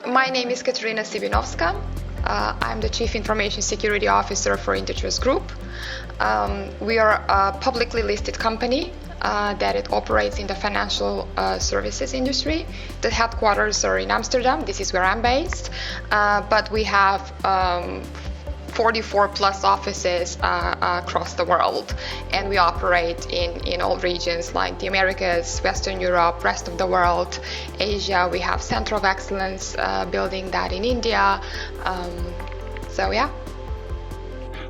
My name is Katerina Sibinovska. I'm the Chief Information Security Officer for Intertrust Group. We are a publicly listed company that it operates in the financial services industry. The headquarters are in Amsterdam. This is where I'm based. But we have 44 plus offices across the world, and we operate in all regions like the Americas, Western Europe, rest of the world, Asia. We have Center of Excellence building that in India. So yeah.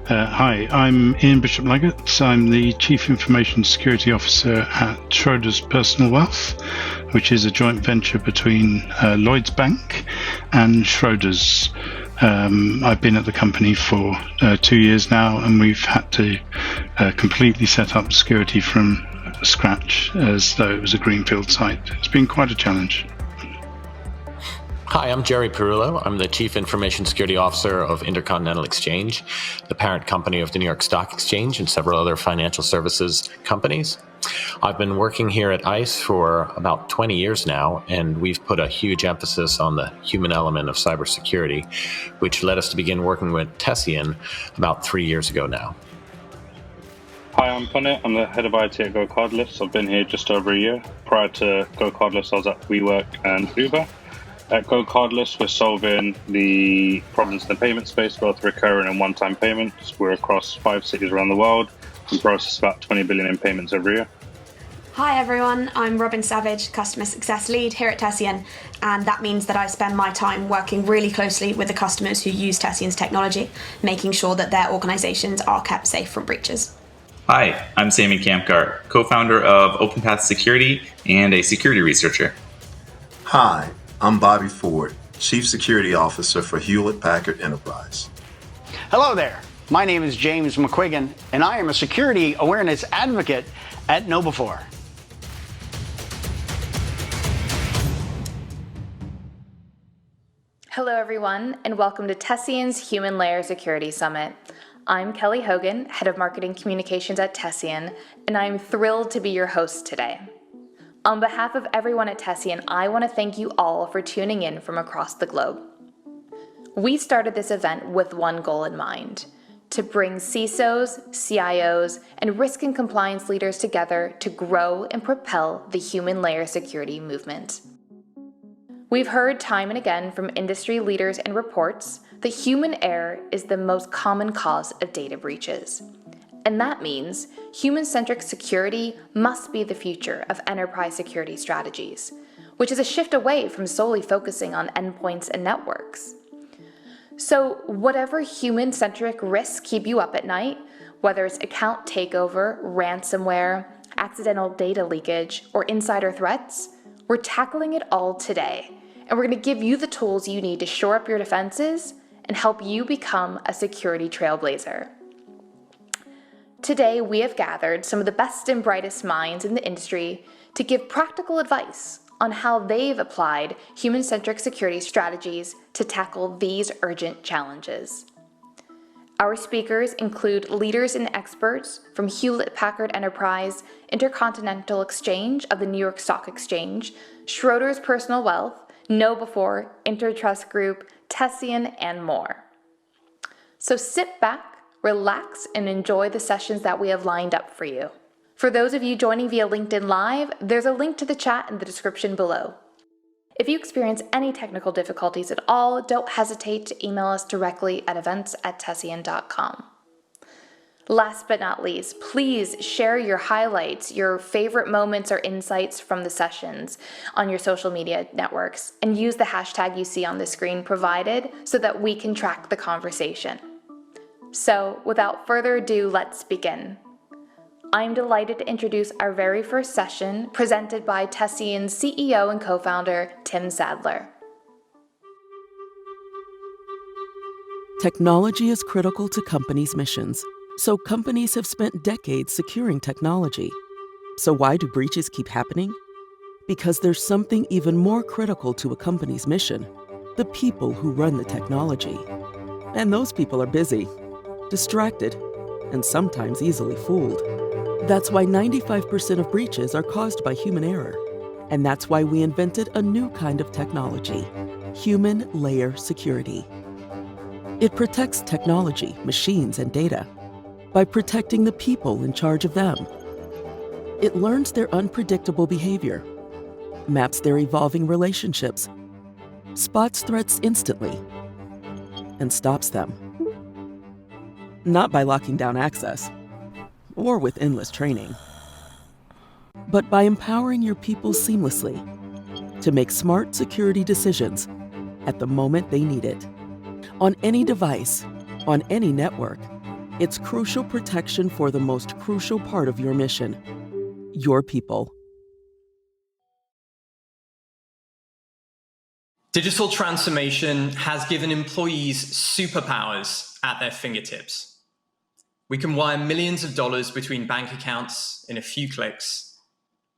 Hi, I'm Ian Bishop-Leggett. I'm the Chief Information Security Officer at Schroders Personal Wealth, which is a joint venture between Lloyds Bank and Schroders. I've been at the company for 2 years now, and we've had to completely set up security from scratch as though it was a greenfield site. It's been quite a challenge. Hi, I'm Jerry Perulo. I'm the Chief Information Security Officer of Intercontinental Exchange, the parent company of the New York Stock Exchange and several other financial services companies. I've been working here at ICE for about 20 years now, and we've put a huge emphasis on the human element of cybersecurity, which led us to begin working with Tessian about 3 years ago now. Hi, I'm Punnett. I'm the head of IT at GoCardless. I've been here just over a year. Prior to GoCardless, I was at WeWork and Uber. At GoCardless, we're solving the problems in the payment space, both recurring and one-time payments. We're across 5 cities around the world and process about 20 billion in payments every year. Hi everyone, I'm Robin Savage, Customer Success Lead here at Tessian, and that means that I spend my time working really closely with the customers who use Tessian's technology, making sure that their organizations are kept safe from breaches. Hi, I'm Sami, Khemkar, co-founder of OpenPath Security and a security researcher. Hi, I'm Bobby Ford, Chief Security Officer for Hewlett-Packard Enterprise. Hello there. My name is James McQuiggan, and I am a security awareness advocate at KnowBe4. Hello everyone, and welcome to Tessian's Human Layer Security Summit. I'm Kelly Hogan, Head of Marketing Communications at Tessian, and I'm thrilled to be your host today. On behalf of everyone at Tessian, I want to thank you all for tuning in from across the globe. We started this event with one goal in mind: to bring CISOs, CIOs, and risk and compliance leaders together to grow and propel the human layer security movement. We've heard time and again from industry leaders and reports that human error is the most common cause of data breaches. And that means human-centric security must be the future of enterprise security strategies, which is a shift away from solely focusing on endpoints and networks. So whatever human-centric risks keep you up at night, whether it's account takeover, ransomware, accidental data leakage, or insider threats, we're tackling it all today. And we're going to give you the tools you need to shore up your defenses and help you become a security trailblazer. Today, we have gathered some of the best and brightest minds in the industry to give practical advice on how they've applied human-centric security strategies to tackle these urgent challenges. Our speakers include leaders and experts from Hewlett-Packard Enterprise, Intercontinental Exchange of the New York Stock Exchange, Schroders Personal Wealth, KnowBe4, Intertrust Group, Tessian, and more. So sit back, relax, and enjoy the sessions that we have lined up for you. For those of you joining via LinkedIn Live, there's a link to the chat in the description below. If you experience any technical difficulties at all, don't hesitate to email us directly at events@tessian.com. Last but not least, please share your highlights, your favorite moments or insights from the sessions on your social media networks, and use the hashtag you see on the screen provided so that we can track the conversation. So, without further ado, let's begin. I'm delighted to introduce our very first session, presented by Tessian's CEO and co-founder, Tim Sadler. Technology is critical to companies' missions, so companies have spent decades securing technology. So why do breaches keep happening? Because there's something even more critical to a company's mission: the people who run the technology. And those people are busy, distracted, and sometimes easily fooled. That's why 95% of breaches are caused by human error. And that's why we invented a new kind of technology: human layer security. It protects technology, machines, and data by protecting the people in charge of them. It learns their unpredictable behavior, maps their evolving relationships, spots threats instantly, and stops them. Not by locking down access, or with endless training, but by empowering your people seamlessly to make smart security decisions at the moment they need it. On any device, on any network, it's crucial protection for the most crucial part of your mission: your people. Digital transformation has given employees superpowers at their fingertips. We can wire millions of dollars between bank accounts in a few clicks.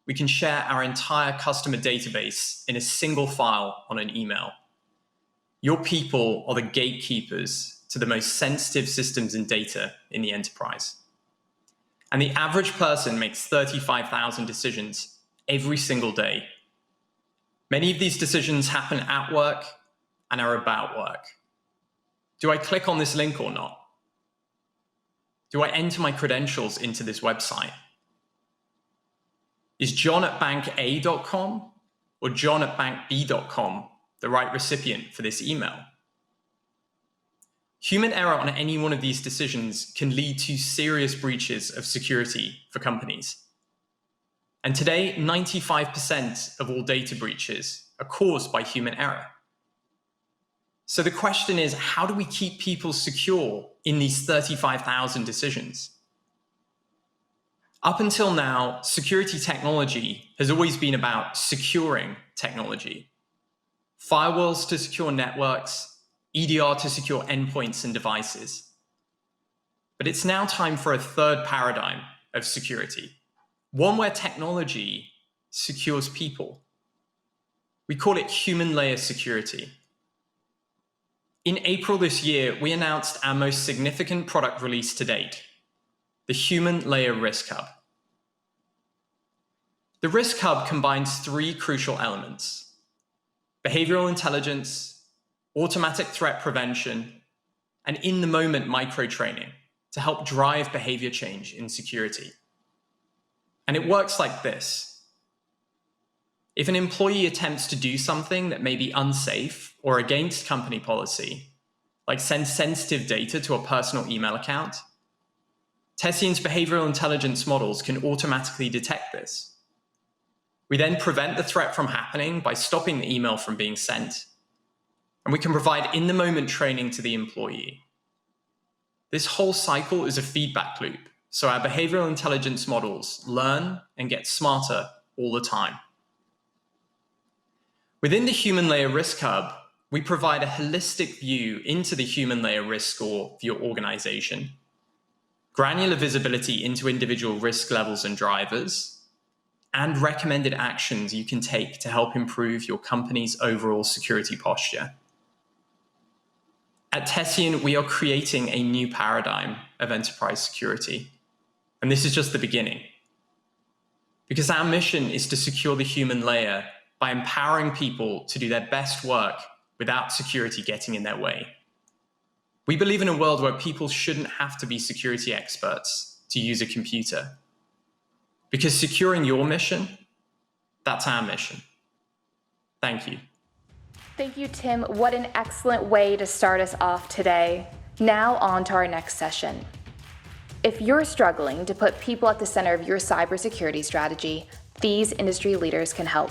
We can share our entire customer database in a single file on an email. Your people are the gatekeepers to the most sensitive systems and data in the enterprise. And the average person makes 35,000 decisions every single day. Many of these decisions happen at work and are about work. Do I click on this link or not? Do I enter my credentials into this website? Is john@banka.com or john@bankb.com the right recipient for this email? Human error on any one of these decisions can lead to serious breaches of security for companies. And today, 95% of all data breaches are caused by human error. So the question is, how do we keep people secure in these 35,000 decisions? Up until now, security technology has always been about securing technology. Firewalls to secure networks, EDR to secure endpoints and devices. But it's now time for a third paradigm of security, one where technology secures people. We call it human layer security. In April this year, we announced our most significant product release to date, the Human Layer Risk Hub. The Risk Hub combines three crucial elements: behavioral intelligence, automatic threat prevention, and in-the-moment micro-training to help drive behavior change in security. And it works like this. If an employee attempts to do something that may be unsafe or against company policy, like send sensitive data to a personal email account, Tessian's behavioral intelligence models can automatically detect this. We then prevent the threat from happening by stopping the email from being sent, and we can provide in-the-moment training to the employee. This whole cycle is a feedback loop, so our behavioral intelligence models learn and get smarter all the time. Within the Human Layer Risk Hub, we provide a holistic view into the Human Layer Risk Score for your organization, granular visibility into individual risk levels and drivers, and recommended actions you can take to help improve your company's overall security posture. At Tessian, we are creating a new paradigm of enterprise security, and this is just the beginning. Because our mission is to secure the human layer by empowering people to do their best work without security getting in their way. We believe in a world where people shouldn't have to be security experts to use a computer. Because securing your mission, that's our mission. Thank you. Thank you, Tim. What an excellent way to start us off today. Now on to our next session. If you're struggling to put people at the center of your cybersecurity strategy, these industry leaders can help.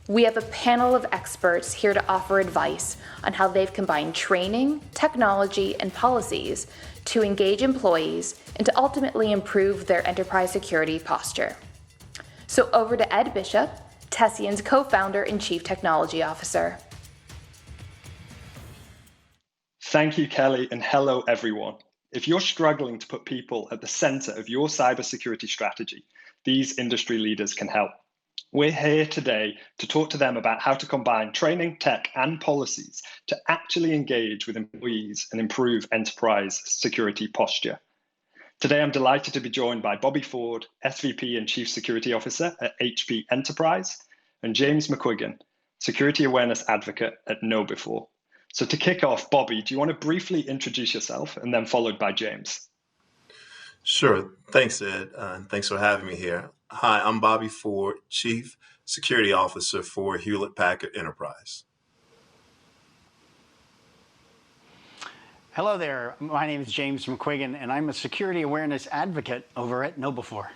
We have a panel of experts here to offer advice on how they've combined training, technology, and policies to engage employees and to ultimately improve their enterprise security posture. So over to Ed Bishop, Tessian's co-founder and chief technology officer. Thank you, Kelly, and hello, everyone. If you're struggling to put people at the center of your cybersecurity strategy, these industry leaders can help. We're here today to talk to them about how to combine training, tech, and policies to actually engage with employees and improve enterprise security posture. Today, I'm delighted to be joined by Bobby Ford, SVP and Chief Security Officer at HP Enterprise, and James McQuiggan, Security Awareness Advocate at KnowBe4. So to kick off, Bobby, do you want to briefly introduce yourself and then followed by James? Sure. Thanks, Ed, and thanks for having me here. Hi, I'm Bobby Ford, Chief Security Officer for Hewlett-Packard Enterprise. Hello there. My name is James McQuiggan, and I'm a security awareness advocate over at KnowBe4.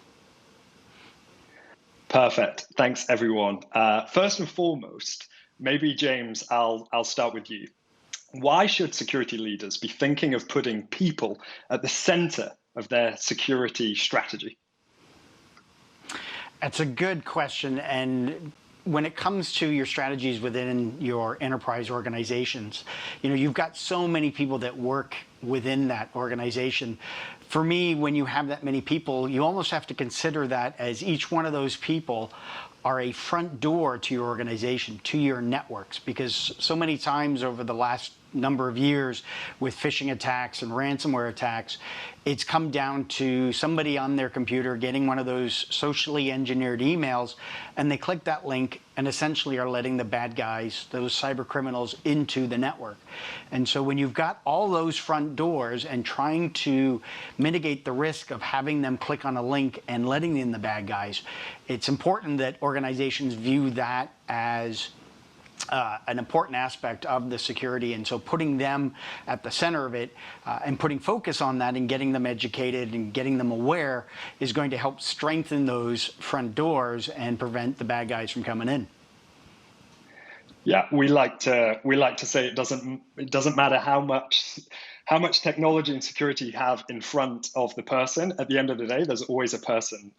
Perfect. Thanks, everyone. First and foremost, maybe James, I'll start with you. Why should security leaders be thinking of putting people at the center of their security strategy? That's a good question. And when it comes to your strategies within your enterprise organizations, you've got so many people that work within that organization. For me, when you have that many people, you almost have to consider that as each one of those people are a front door to your organization, to your networks, because so many times over the last number of years with phishing attacks and ransomware attacks, it's come down to somebody on their computer getting one of those socially engineered emails, and they click that link and essentially are letting the bad guys, those cyber criminals, into the network. And so when you've got all those front doors and trying to mitigate the risk of having them click on a link and letting in the bad guys, it's important that organizations view that as an important aspect of the security. And so putting them at the center of it and putting focus on that and getting them educated and getting them aware is going to help strengthen those front doors and prevent the bad guys from coming in. Yeah, we like to say it doesn't matter how much technology and security you have in front of the person. At the end of the day, there's always a person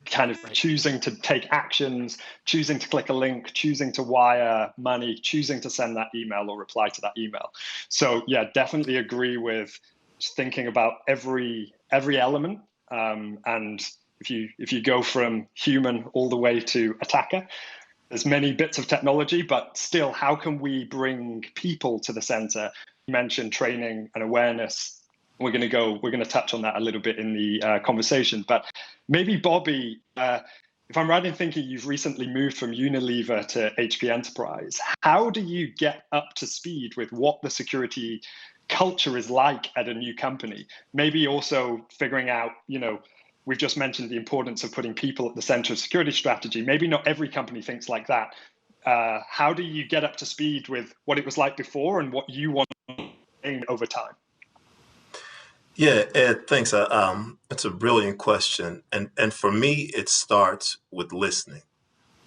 kind of choosing to take actions, choosing to click a link, choosing to wire money, choosing to send that email or reply to that email. So yeah, definitely agree with thinking about every element. And if you go from human all the way to attacker, there's many bits of technology, but still, how can we bring people to the center? You mentioned training and awareness. We're going to touch on that a little bit in the conversation, but maybe Bobby, if I'm right in thinking you've recently moved from Unilever to HP Enterprise, how do you get up to speed with what the security culture is like at a new company? Maybe also figuring out, we've just mentioned the importance of putting people at the center of security strategy. Maybe not every company thinks like that. How do you get up to speed with what it was like before and what you want over time? Yeah, Ed, thanks. That's a brilliant question. And for me, it starts with listening.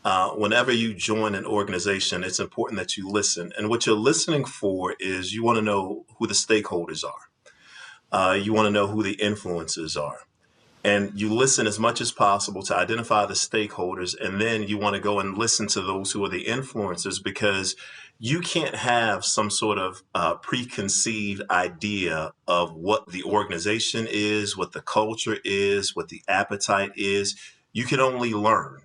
Whenever you join an organization, it's important that you listen. And what you're listening for is you want to know who the stakeholders are. You want to know who the influencers are. And you listen as much as possible to identify the stakeholders. And then you want to go and listen to those who are the influencers, because you can't have some sort of preconceived idea of what the organization is, what the culture is, what the appetite is. You can only learn.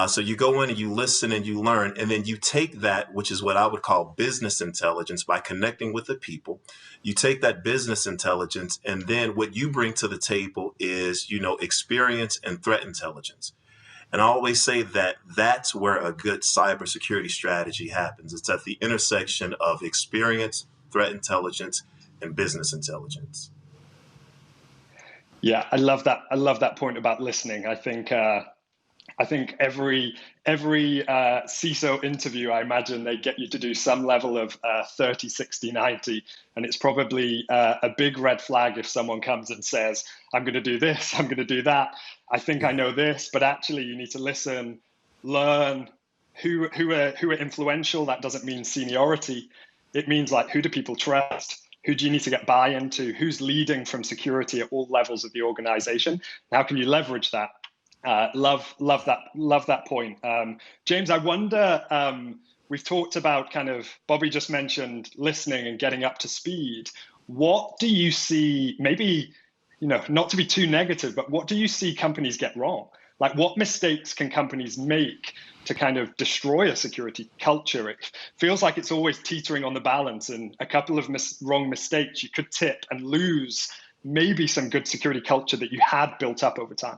So you go in and you listen and you learn, and then you take that, which is what I would call business intelligence, by connecting with the people. You take that business intelligence, and then what you bring to the table is, experience and threat intelligence. And I always say that that's where a good cybersecurity strategy happens. It's at the intersection of experience, threat intelligence, and business intelligence. Yeah, I love that. I love that point about listening. I think every CISO interview, I imagine they get you to do some level of 30, 60, 90. And it's probably a big red flag if someone comes and says, I'm going to do this, I'm going to do that. I think I know this, but actually you need to listen, learn who are influential. That doesn't mean seniority. It means like, who do people trust? Who do you need to get buy-in to? Who's leading from security at all levels of the organization? How can you leverage that? Love that point. James, I wonder, we've talked about Bobby just mentioned listening and getting up to speed. What do you see, maybe, not to be too negative, but what do you see companies get wrong? Like, what mistakes can companies make to destroy a security culture? It feels like it's always teetering on the balance, and a couple of wrong mistakes you could tip and lose maybe some good security culture that you had built up over time.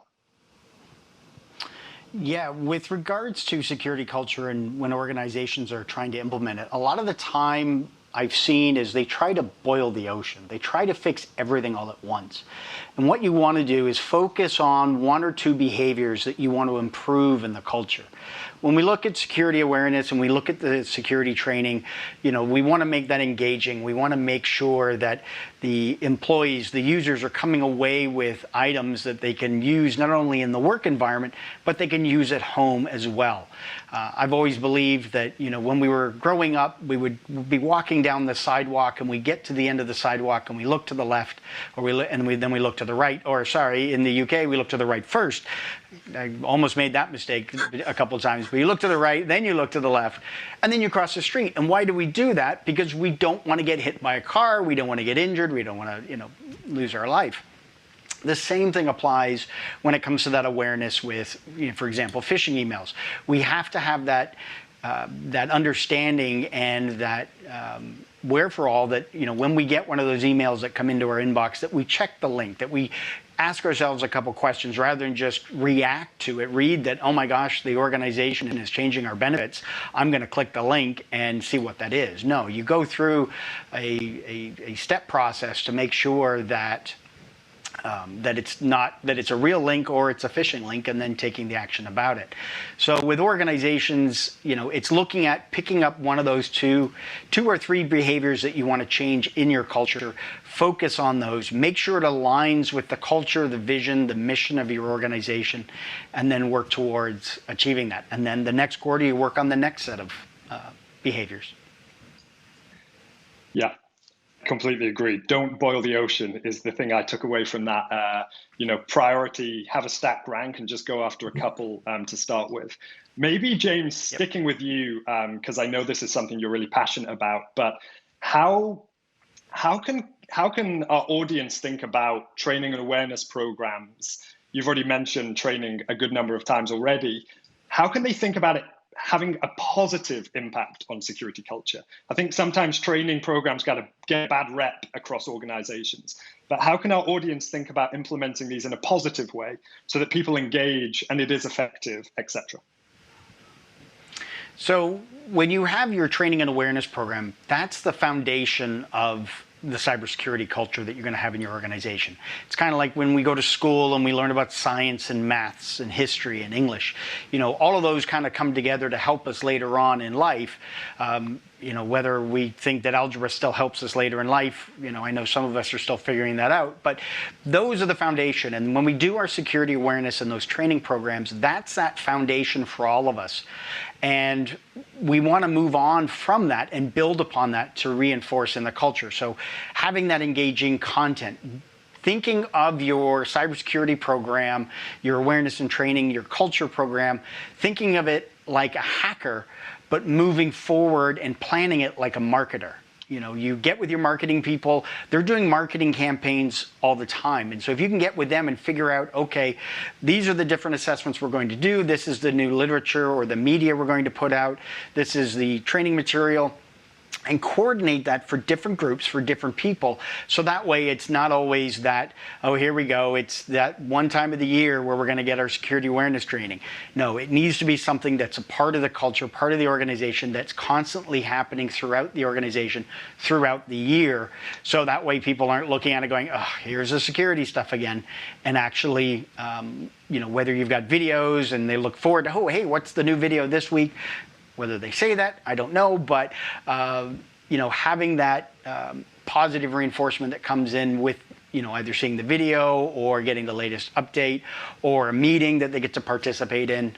Yeah, with regards to security culture and when organizations are trying to implement it, a lot of the time I've seen is they try to boil the ocean. They try to fix everything all at once. And what you want to do is focus on one or two behaviors that you want to improve in the culture. When we look at security awareness and we look at the security training, we want to make that engaging. We want to make sure that the employees, the users, are coming away with items that they can use not only in the work environment, but they can use at home as well. I've always believed that, when we were growing up, we would be walking down the sidewalk and we get to the end of the sidewalk and we look to the left, then we look to the right, in the UK, we look to the right first. I almost made that mistake a couple of times, but you look to the right, then you look to the left, and then you cross the street. And why do we do that? Because we don't want to get hit by a car, we don't want to get injured, we don't want to, lose our life. The same thing applies when it comes to that awareness with, for example, phishing emails. We have to have that understanding and that wherefore that, when we get one of those emails that come into our inbox, that we check the link, that we ask ourselves a couple questions rather than just react to it. Read that, oh my gosh, the organization is changing our benefits, I'm going to click the link and see what that is. No, you go through a step process to make sure that it's a real link or it's a phishing link, and then taking the action about it. So with organizations, it's looking at picking up one of those two or three behaviors that you want to change in your culture. Focus on those. Make sure it aligns with the culture, the vision, the mission of your organization, and then work towards achieving that. And then the next quarter, you work on the next set of behaviors. Yeah. Completely agree. Don't boil the ocean is the thing I took away from that. Priority, have a stacked rank and just go after a couple to start with. Maybe, James, sticking with you, because I know this is something you're really passionate about, but how can our audience think about training and awareness programs? You've already mentioned training a good number of times already. How can they think about it? having a positive impact on security culture. I think sometimes training programs get a bad rep across organizations, but how can our audience think about implementing these in a positive way so that people engage and it is effective, etc.? So when you have your training and awareness program, that's the foundation of the cybersecurity culture that you're going to have in your organization. It's kind of like when we go to school and we learn about science and maths and history and English. All of those kind of come together to help us later on in life. Whether we think that algebra still helps us later in life, I know some of us are still figuring that out, but those are the foundation. And when we do our security awareness and those training programs, that's that foundation for all of us. And we want to move on from that and build upon that to reinforce in the culture. So having that engaging content, thinking of your cybersecurity program, your awareness and training, your culture program, thinking of it like a hacker, but moving forward and planning it like a marketer. You get with your marketing people, they're doing marketing campaigns all the time. And so if you can get with them and figure out, okay, these are the different assessments we're going to do. This is the new literature or the media we're going to put out. This is the training material. And coordinate that for different groups, for different people. So that way it's not always that, oh, here we go, it's that one time of the year where we're going to get our security awareness training. No, it needs to be something that's a part of the culture, part of the organization, that's constantly happening throughout the organization, throughout the year. So that way people aren't looking at it going, oh, here's the security stuff again. And actually, whether you've got videos and they look forward to, oh, hey, what's the new video this week? Whether they say that, I don't know, but having that positive reinforcement that comes in with either seeing the video or getting the latest update or a meeting that they get to participate in,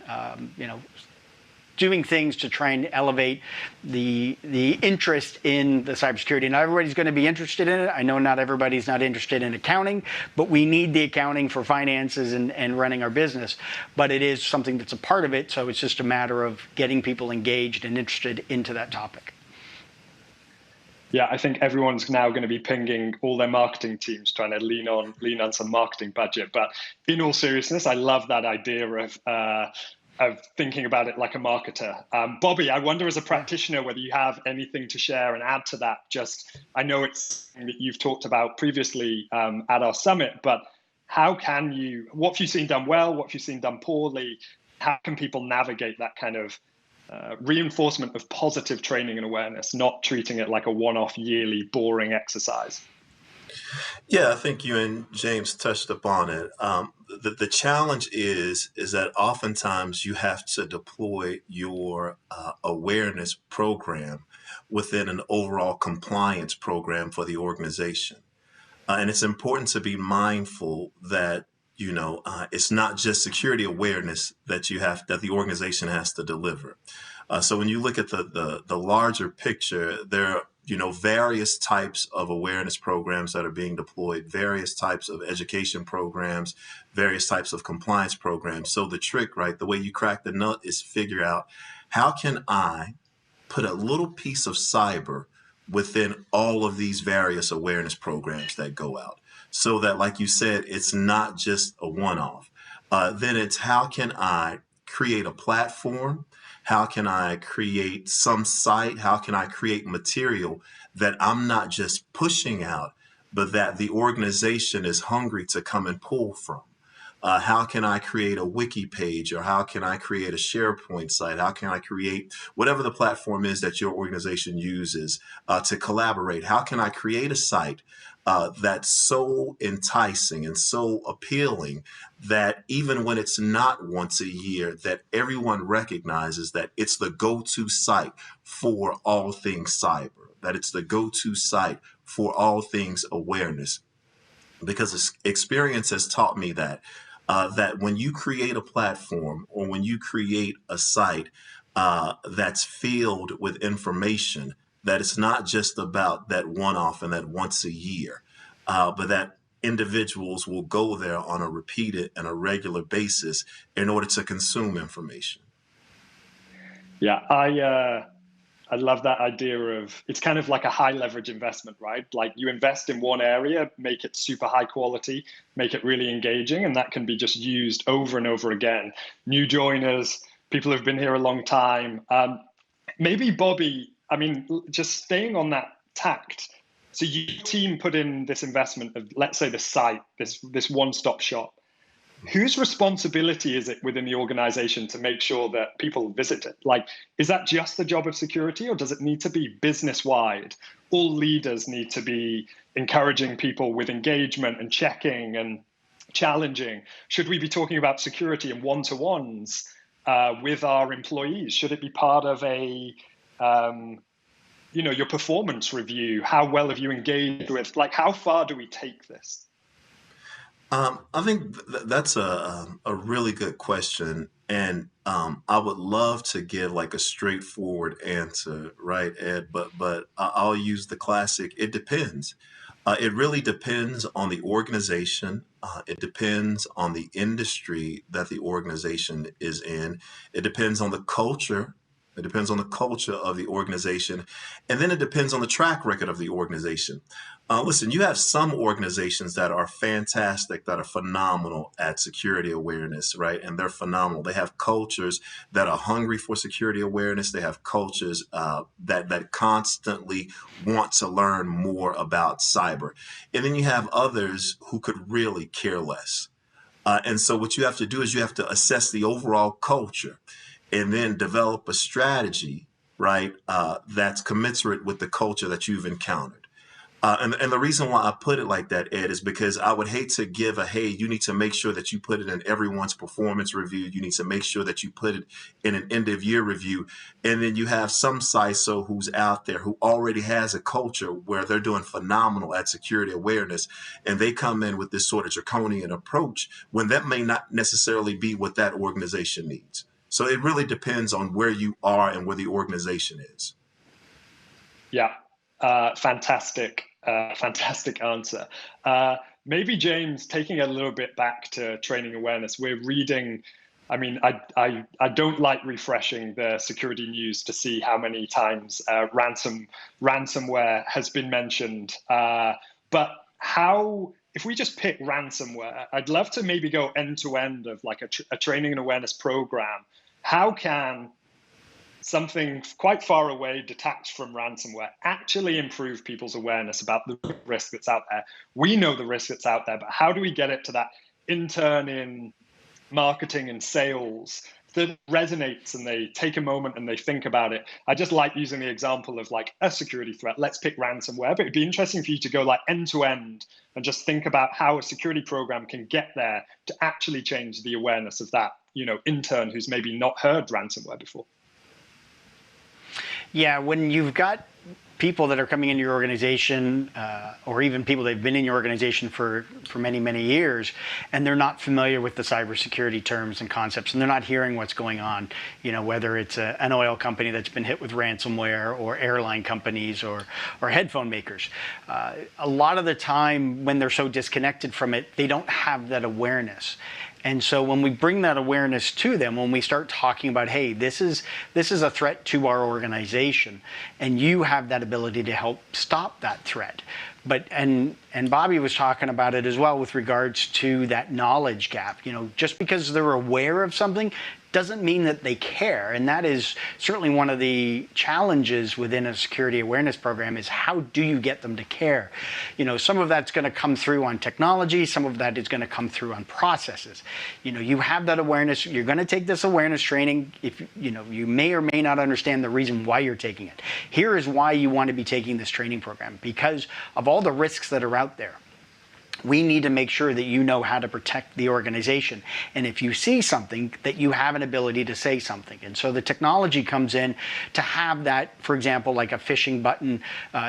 doing things to try and elevate the interest in the cybersecurity. Not everybody's going to be interested in it. I know not everybody's not interested in accounting, but we need the accounting for finances and running our business. But it is something that's a part of it, so it's just a matter of getting people engaged and interested into that topic. Yeah, I think everyone's now going to be pinging all their marketing teams, trying to lean on some marketing budget. But in all seriousness, I love that idea of thinking about it like a marketer. Bobby, I wonder as a practitioner whether you have anything to share and add to that. I know it's something that you've talked about previously at our summit, but what have you seen done well? What have you seen done poorly? How can people navigate that kind of reinforcement of positive training and awareness, not treating it like a one-off yearly boring exercise? Yeah, I think you and James touched upon it. The challenge is that oftentimes you have to deploy your awareness program within an overall compliance program for the organization. And it's important to be mindful that it's not just security awareness that the organization has to deliver. So when you look at the larger picture, there are various types of awareness programs that are being deployed, various types of education programs, various types of compliance programs. So the trick, right, the way you crack the nut is figure out how can I put a little piece of cyber within all of these various awareness programs that go out, so that, like you said, it's not just a one-off. Then it's how can I create a platform? How can I create some site? How can I create material that I'm not just pushing out, but that the organization is hungry to come and pull from? How can I create a wiki page, or how can I create a SharePoint site? How can I create whatever the platform is that your organization uses to collaborate? How can I create a site that's so enticing and so appealing that even when it's not once a year, that everyone recognizes that it's the go-to site for all things cyber, that it's the go-to site for all things awareness? Because experience has taught me that when you create a platform or when you create a site that's filled with information, that it's not just about that one-off and that once a year, but that individuals will go there on a repeated and a regular basis in order to consume information. Yeah, I love that idea of, it's kind of like a high leverage investment, right? Like you invest in one area, make it super high quality, make it really engaging, and that can be just used over and over again. New joiners, people who've been here a long time. Maybe Bobby, I mean, just staying on that tact. So your team put in this investment of, let's say, the site, this one-stop shop. Whose responsibility is it within the organization to make sure that people visit it? Like, is that just the job of security, or does it need to be business-wide? All leaders need to be encouraging people with engagement and checking and challenging. Should we be talking about security and one-to-ones with our employees? Should it be part of a your performance review? How well have you engaged with? Like, how far do we take this? I think that's a really good question, and I would love to give like a straightforward answer, right, Ed? But I'll use the classic. It depends. It really depends on the organization. It depends on the industry that the organization is in. It depends on the culture. It depends on the culture of the organization. And then it depends on the track record of the organization. Listen, you have some organizations that are fantastic, that are phenomenal at security awareness, right? And they're phenomenal. They have cultures that are hungry for security awareness. They have cultures that constantly want to learn more about cyber. And then you have others who could really care less. And so what you have to do is you have to assess the overall culture and then develop a strategy, right, that's commensurate with the culture that you've encountered. And the reason why I put it like that, Ed, is because I would hate to give hey, you need to make sure that you put it in everyone's performance review. You need to make sure that you put it in an end of year review. And then you have some CISO who's out there who already has a culture where they're doing phenomenal at security awareness. And they come in with this sort of draconian approach when that may not necessarily be what that organization needs. So it really depends on where you are and where the organization is. Yeah, fantastic answer. Maybe James, taking a little bit back to training awareness, we're reading, I mean, I don't like refreshing the security news to see how many times ransomware has been mentioned. But how, if we just pick ransomware, I'd love to maybe go end to end of like a training and awareness program. How can something quite far away, detached from ransomware, actually improve people's awareness about the risk that's out there? We know the risk that's out there, but how do we get it to that intern in marketing and sales that resonates and they take a moment and they think about it? I just like using the example of like a security threat. Let's pick ransomware, but it'd be interesting for you to go like end to end and just think about how a security program can get there to actually change the awareness of that, intern who's maybe not heard ransomware before. Yeah, when you've got people that are coming into your organization, or even people that have been in your organization for many, many years, and they're not familiar with the cybersecurity terms and concepts, and they're not hearing what's going on, whether it's an oil company that's been hit with ransomware, or airline companies, or headphone makers. A lot of the time when they're so disconnected from it, they don't have that awareness. And so when we bring that awareness to them, when we start talking about, hey, this is a threat to our organization, and you have that ability to help stop that threat. But and Bobby was talking about it as well with regards to that knowledge gap. Just because they're aware of something doesn't mean that they care. And that is certainly one of the challenges within a security awareness program, is how do you get them to care? Some of that's going to come through on technology. Some of that is going to come through on processes. You have that awareness. You're going to take this awareness training. If you may or may not understand the reason why you're taking it. Here is why you want to be taking this training program, because of all the risks that are out there. We need to make sure that you know how to protect the organization. And if you see something, that you have an ability to say something. And so the technology comes in to have that, for example, like a phishing button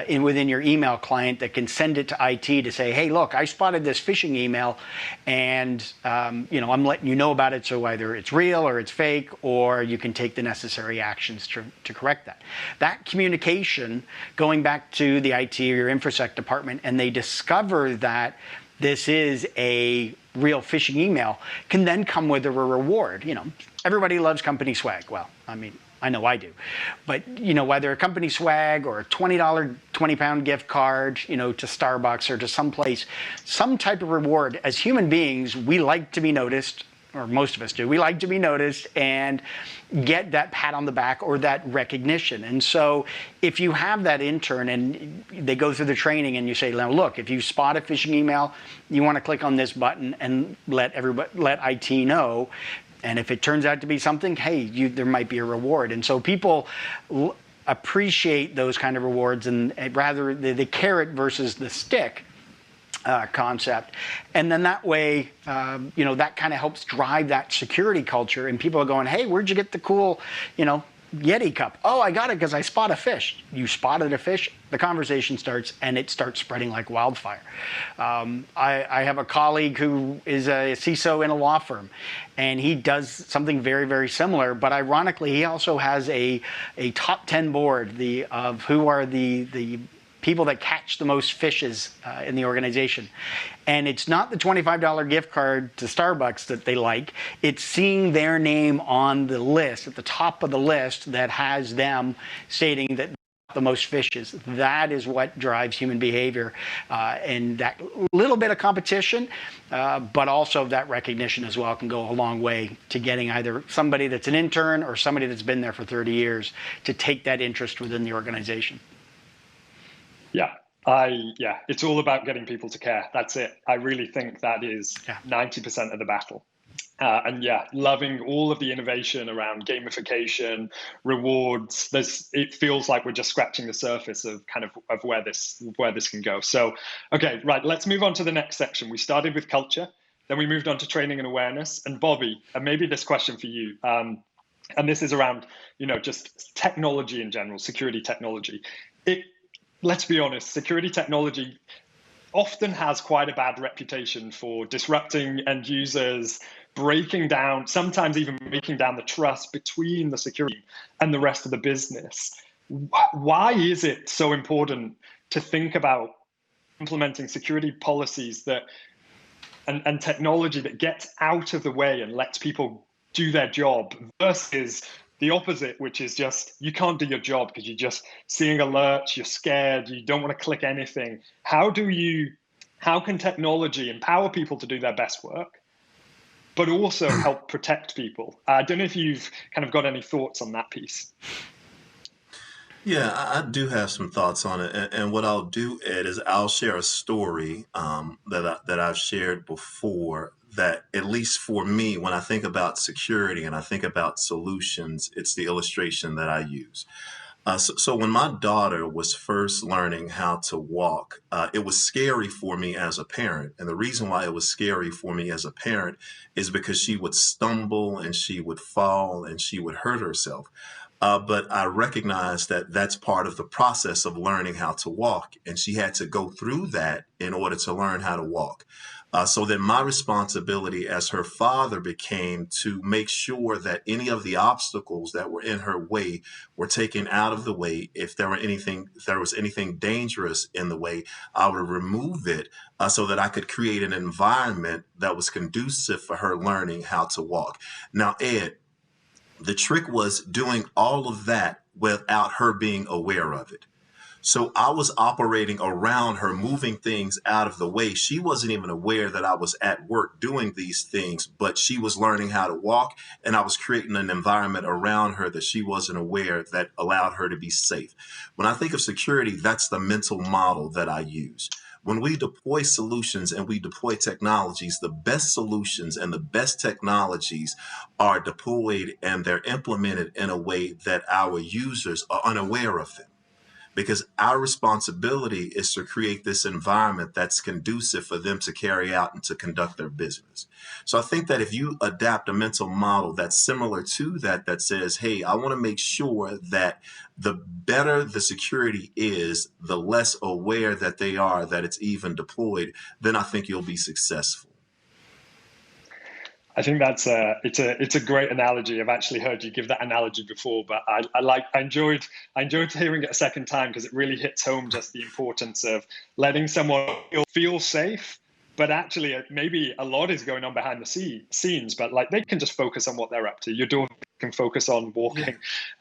within your email client that can send it to IT to say, hey, look, I spotted this phishing email, and I'm letting you know about it, so either it's real or it's fake, or you can take the necessary actions to correct that. That communication, going back to the IT or your InfoSec department, and they discover that this is a real phishing email, can then come with a reward. Everybody loves company swag. Well, I mean, I know I do. But, whether a company swag or a $20, 20-pound gift card, to Starbucks or to someplace, some type of reward. As human beings, we like to be noticed. or most of us do, we like to be noticed and get that pat on the back or that recognition. And so if you have that intern and they go through the training and you say, now look, if you spot a phishing email, you want to click on this button and let IT know. And if it turns out to be something, hey, there might be a reward. And so people appreciate those kind of rewards, and rather the carrot versus the stick concept. And then that way, that kind of helps drive that security culture. And people are going, hey, where'd you get the cool, Yeti cup? Oh, I got it because I spot a fish. You spotted a fish, the conversation starts, and it starts spreading like wildfire. I have a colleague who is a CISO in a law firm, and he does something very, very similar. But ironically, he also has a top 10 board of who are the people that catch the most fishes in the organization. And it's not the $25 gift card to Starbucks that they like. It's seeing their name on the list, at the top of the list, that has them stating that the most fishes. That is what drives human behavior, and that little bit of competition, but also that recognition as well can go a long way to getting either somebody that's an intern or somebody that's been there for 30 years to take that interest within the organization. Yeah, it's all about getting people to care. That's it. I really think that is 90% of the battle. And loving all of the innovation around gamification, rewards. It feels like we're just scratching the surface of where this can go. So, okay, right. Let's move on to the next section. We started with culture, then we moved on to training and awareness. And Bobby, maybe this question for you. And this is around, just technology in general, security technology. Let's be honest, security technology often has quite a bad reputation for disrupting end users, breaking down, sometimes even breaking down the trust between the security and the rest of the business. Why is it so important to think about implementing security policies and technology that gets out of the way and lets people do their job versus the opposite, which is just, you can't do your job because you're just seeing alerts, you're scared, you don't want to click anything. How can technology empower people to do their best work, but also help protect people? I don't know if you've got any thoughts on that piece. Yeah, I do have some thoughts on it. And what I'll do, Ed, is I'll share a story that I've shared before, that at least for me, when I think about security and I think about solutions, it's the illustration that I use. So when my daughter was first learning how to walk, it was scary for me as a parent. And the reason why it was scary for me as a parent is because she would stumble and she would fall and she would hurt herself. But I recognized that that's part of the process of learning how to walk. And she had to go through that in order to learn how to walk. So then my responsibility as her father became to make sure that any of the obstacles that were in her way were taken out of the way. If there was anything dangerous in the way, I would remove it so that I could create an environment that was conducive for her learning how to walk. Now, Ed, the trick was doing all of that without her being aware of it. So I was operating around her, moving things out of the way. She wasn't even aware that I was at work doing these things, but she was learning how to walk, and I was creating an environment around her that she wasn't aware that allowed her to be safe. When I think of security, that's the mental model that I use. When we deploy solutions and we deploy technologies, the best solutions and the best technologies are deployed and they're implemented in a way that our users are unaware of them. Because our responsibility is to create this environment that's conducive for them to carry out and to conduct their business. So I think that if you adapt a mental model that's similar to that says, hey, I want to make sure that the better the security is, the less aware that they are that it's even deployed, then I think you'll be successful. I think it's a great analogy. I've actually heard you give that analogy before, but I enjoyed hearing it a second time because it really hits home just the importance of letting someone feel safe. But actually, maybe a lot is going on behind the scenes. But like they can just focus on what they're up to. Your daughter can focus on walking,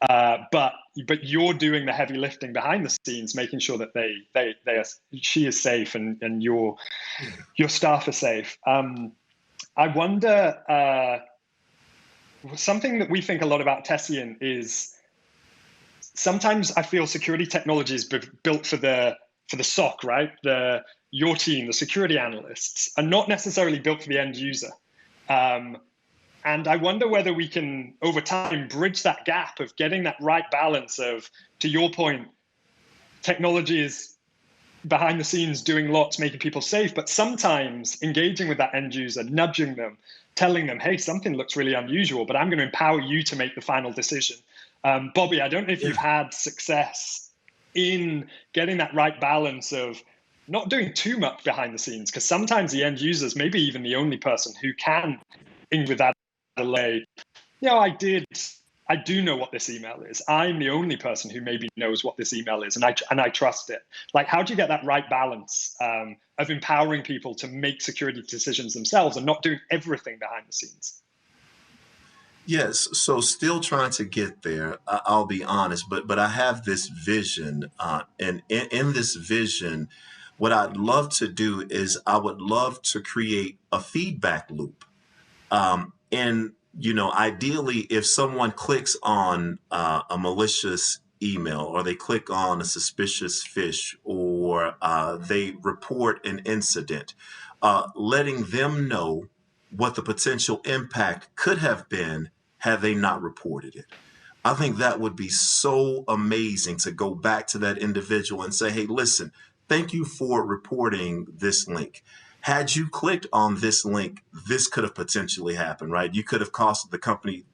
but you're doing the heavy lifting behind the scenes, making sure that she is safe and your staff are safe. I wonder, something that we think a lot about Tessian is sometimes I feel security technology is built for the SOC, right? Your team, the security analysts, are not necessarily built for the end user. And I wonder whether we can, over time, bridge that gap of getting that right balance of, to your point, technology is behind the scenes doing lots, making people safe, but sometimes engaging with that end user, nudging them, telling them, hey, something looks really unusual, but I'm going to empower you to make the final decision. Bobby, I don't know if you've had success in getting that right balance of not doing too much behind the scenes, because sometimes the end users, maybe even the only person who can, with that delay, I do know what this email is. I'm the only person who maybe knows what this email is, and I trust it. Like, how do you get that right balance of empowering people to make security decisions themselves and not doing everything behind the scenes? Yes, so still trying to get there. I'll be honest, but I have this vision, and in this vision, what I'd love to do is I would love to create a feedback loop. And ideally, if someone clicks on a malicious email, or they click on a suspicious fish, or they report an incident, letting them know what the potential impact could have been had they not reported it. I think that would be so amazing to go back to that individual and say, hey, listen, thank you for reporting this link. Had you clicked on this link, this could have potentially happened, right? You could have cost the company,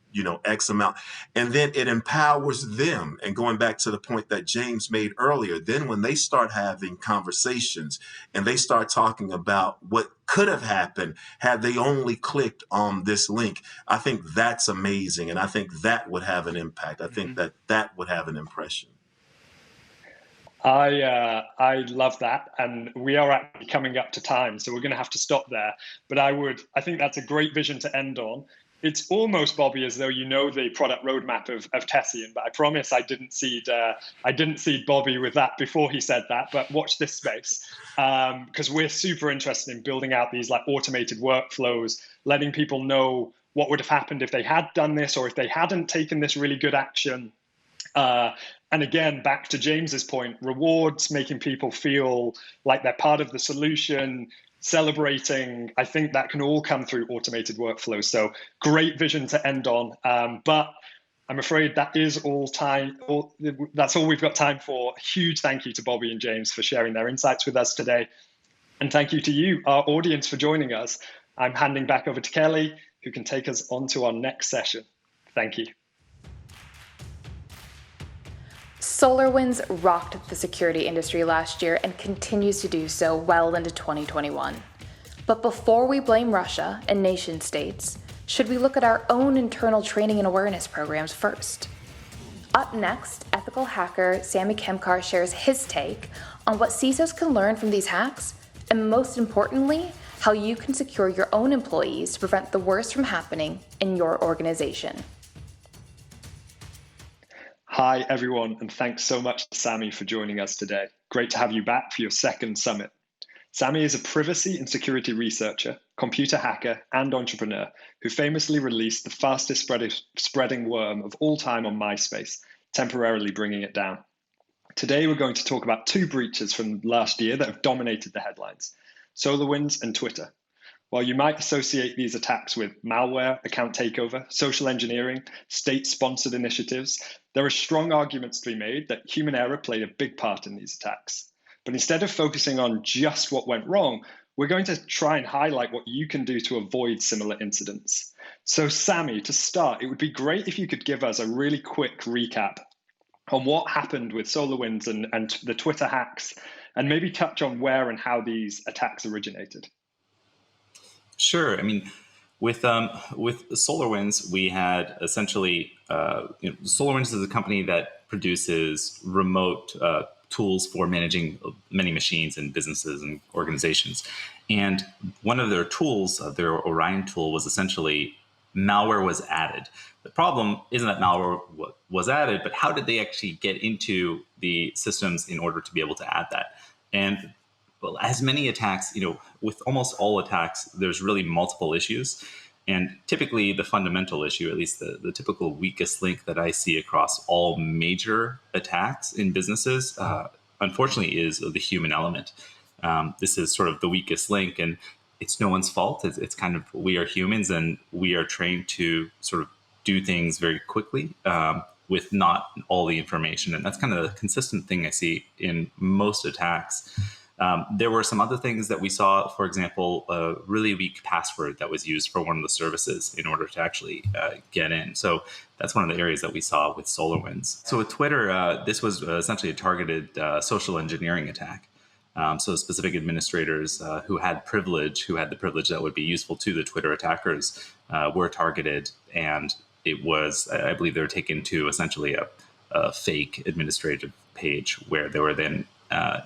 X amount. And then it empowers them. And going back to the point that James made earlier, then when they start having conversations and they start talking about what could have happened had they only clicked on this link, I think that's amazing. And I think that would have an impact. I think that would have an impression. I love that, and we are actually coming up to time, so we're going to have to stop there. But I think that's a great vision to end on. It's almost, Bobby, as though you know the product roadmap of Tessian, but I promise I didn't seed Bobby with that before he said that. But watch this space, because we're super interested in building out these like automated workflows, letting people know what would have happened if they had done this or if they hadn't taken this really good action. And again, back to James's point, rewards, making people feel like they're part of the solution, celebrating. I think that can all come through automated workflows. So great vision to end on. But I'm afraid that is all time. That's all we've got time for. Huge thank you to Bobby and James for sharing their insights with us today. And thank you to you, our audience, for joining us. I'm handing back over to Kelly, who can take us on to our next session. Thank you. SolarWinds rocked the security industry last year and continues to do so well into 2021. But before we blame Russia and nation states, should we look at our own internal training and awareness programs first? Up next, ethical hacker Sami Khemkar shares his take on what CISOs can learn from these hacks, and most importantly, how you can secure your own employees to prevent the worst from happening in your organization. Hi, everyone, and thanks so much to Sami for joining us today. Great to have you back for your second summit. Sami is a privacy and security researcher, computer hacker, and entrepreneur who famously released the fastest spreading worm of all time on MySpace, temporarily bringing it down. Today, we're going to talk about two breaches from last year that have dominated the headlines: SolarWinds and Twitter. While you might associate these attacks with malware, account takeover, social engineering, state-sponsored initiatives, there are strong arguments to be made that human error played a big part in these attacks. But instead of focusing on just what went wrong, we're going to try and highlight what you can do to avoid similar incidents. So Sami, to start, it would be great if you could give us a really quick recap on what happened with SolarWinds and the Twitter hacks, and maybe touch on where and how these attacks originated. Sure. I mean, with SolarWinds, we had essentially SolarWinds is a company that produces remote tools for managing many machines and businesses and organizations. And one of their tools, their Orion tool, was essentially malware was added. The problem isn't that malware was added, but how did they actually get into the systems in order to be able to add that? And well, as many attacks, with almost all attacks, there's really multiple issues. And typically the fundamental issue, at least the typical weakest link that I see across all major attacks in businesses, unfortunately, is the human element. This is sort of the weakest link, and it's no one's fault. It's kind of, we are humans and we are trained to sort of do things very quickly with not all the information. And that's kind of the consistent thing I see in most attacks. There were some other things that we saw, for example, a really weak password that was used for one of the services in order to actually get in. So that's one of the areas that we saw with SolarWinds. So with Twitter, this was essentially a targeted social engineering attack. So specific administrators who had the privilege that would be useful to the Twitter attackers were targeted, and it was, I believe they were taken to essentially a fake administrative page where they were then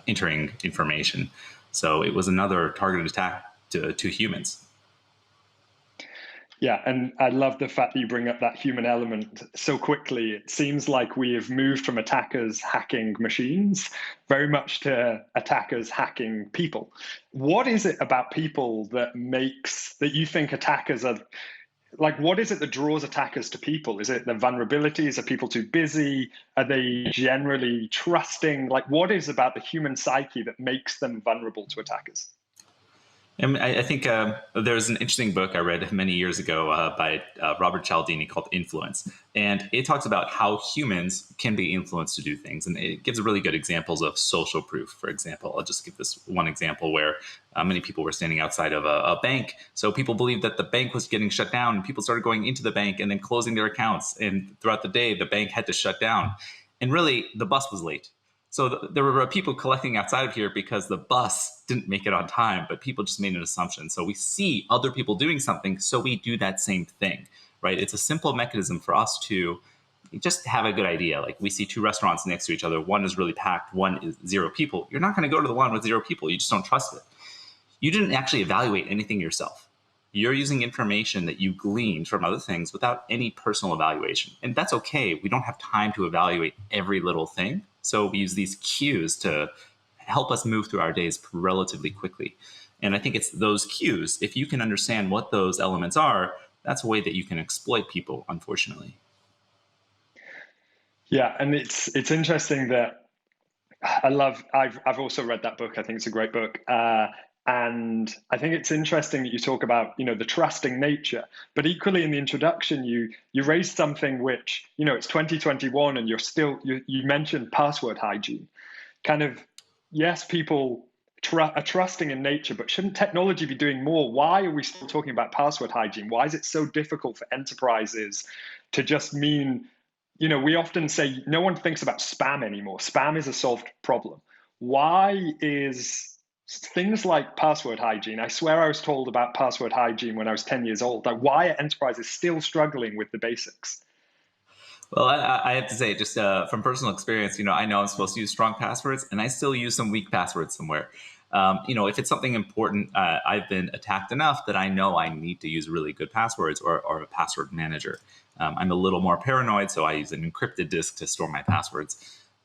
entering information. So it was another targeted attack to humans. Yeah, and I love the fact that you bring up that human element so quickly. It seems like we have moved from attackers hacking machines very much to attackers hacking people. What is it about people that you think attackers are, like, what is it that draws attackers to people? Is it the vulnerabilities? Are people too busy? Are they generally trusting? Like, what is about the human psyche that makes them vulnerable to attackers? I think there's an interesting book I read many years ago by Robert Cialdini called Influence. And it talks about how humans can be influenced to do things. And it gives really good examples of social proof, for example. I'll just give this one example where many people were standing outside of a bank. So people believed that the bank was getting shut down. And people started going into the bank and then closing their accounts. And throughout the day, the bank had to shut down. And really, the bus was late. So there were people collecting outside of here because the bus didn't make it on time, but people just made an assumption. So we see other people doing something, so we do that same thing, right? It's a simple mechanism for us to just have a good idea. Like, we see two restaurants next to each other. One is really packed, one is 0 people. You're not going to go to the one with 0 people. You just don't trust it. You didn't actually evaluate anything yourself. You're using information that you gleaned from other things without any personal evaluation. And that's okay. We don't have time to evaluate every little thing. So we use these cues to help us move through our days relatively quickly. And I think it's those cues, if you can understand what those elements are, that's a way that you can exploit people, unfortunately. Yeah, and it's interesting that I've also read that book. I think it's a great book. And I think it's interesting that you talk about, the trusting nature, but equally in the introduction, you raised something which, it's 2021 and you mentioned password hygiene. Kind of, yes, people are trusting in nature, but shouldn't technology be doing more? Why are we still talking about password hygiene? Why is it so difficult for enterprises to just mean, we often say no one thinks about spam anymore. Spam is a solved problem. Why is things like password hygiene? I swear I was told about password hygiene when I was 10 years old. Like, why are enterprises still struggling with the basics? Well, I have to say, just from personal experience, I know I'm supposed to use strong passwords, and I still use some weak passwords somewhere. If it's something important, I've been attacked enough that I know I need to use really good passwords or a password manager. I'm a little more paranoid, so I use an encrypted disk to store my passwords.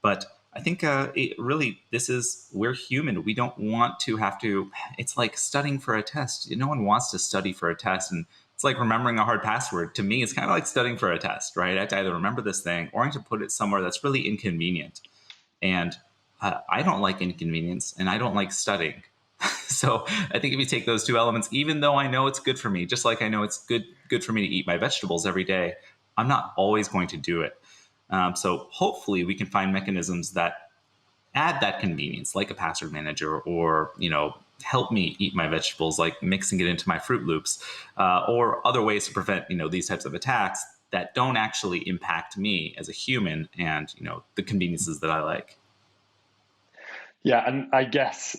But I think we're human. We don't want to have to, it's like studying for a test. No one wants to study for a test. And it's like remembering a hard password. To me, it's kind of like studying for a test, right? I have to either remember this thing or I have to put it somewhere that's really inconvenient. And I don't like inconvenience and I don't like studying. So I think if you take those two elements, even though I know it's good for me, just like I know it's good for me to eat my vegetables every day, I'm not always going to do it. So hopefully we can find mechanisms that add that convenience, like a password manager, or help me eat my vegetables, like mixing it into my Fruit Loops, or other ways to prevent these types of attacks that don't actually impact me as a human and the conveniences that I like. Yeah, and I guess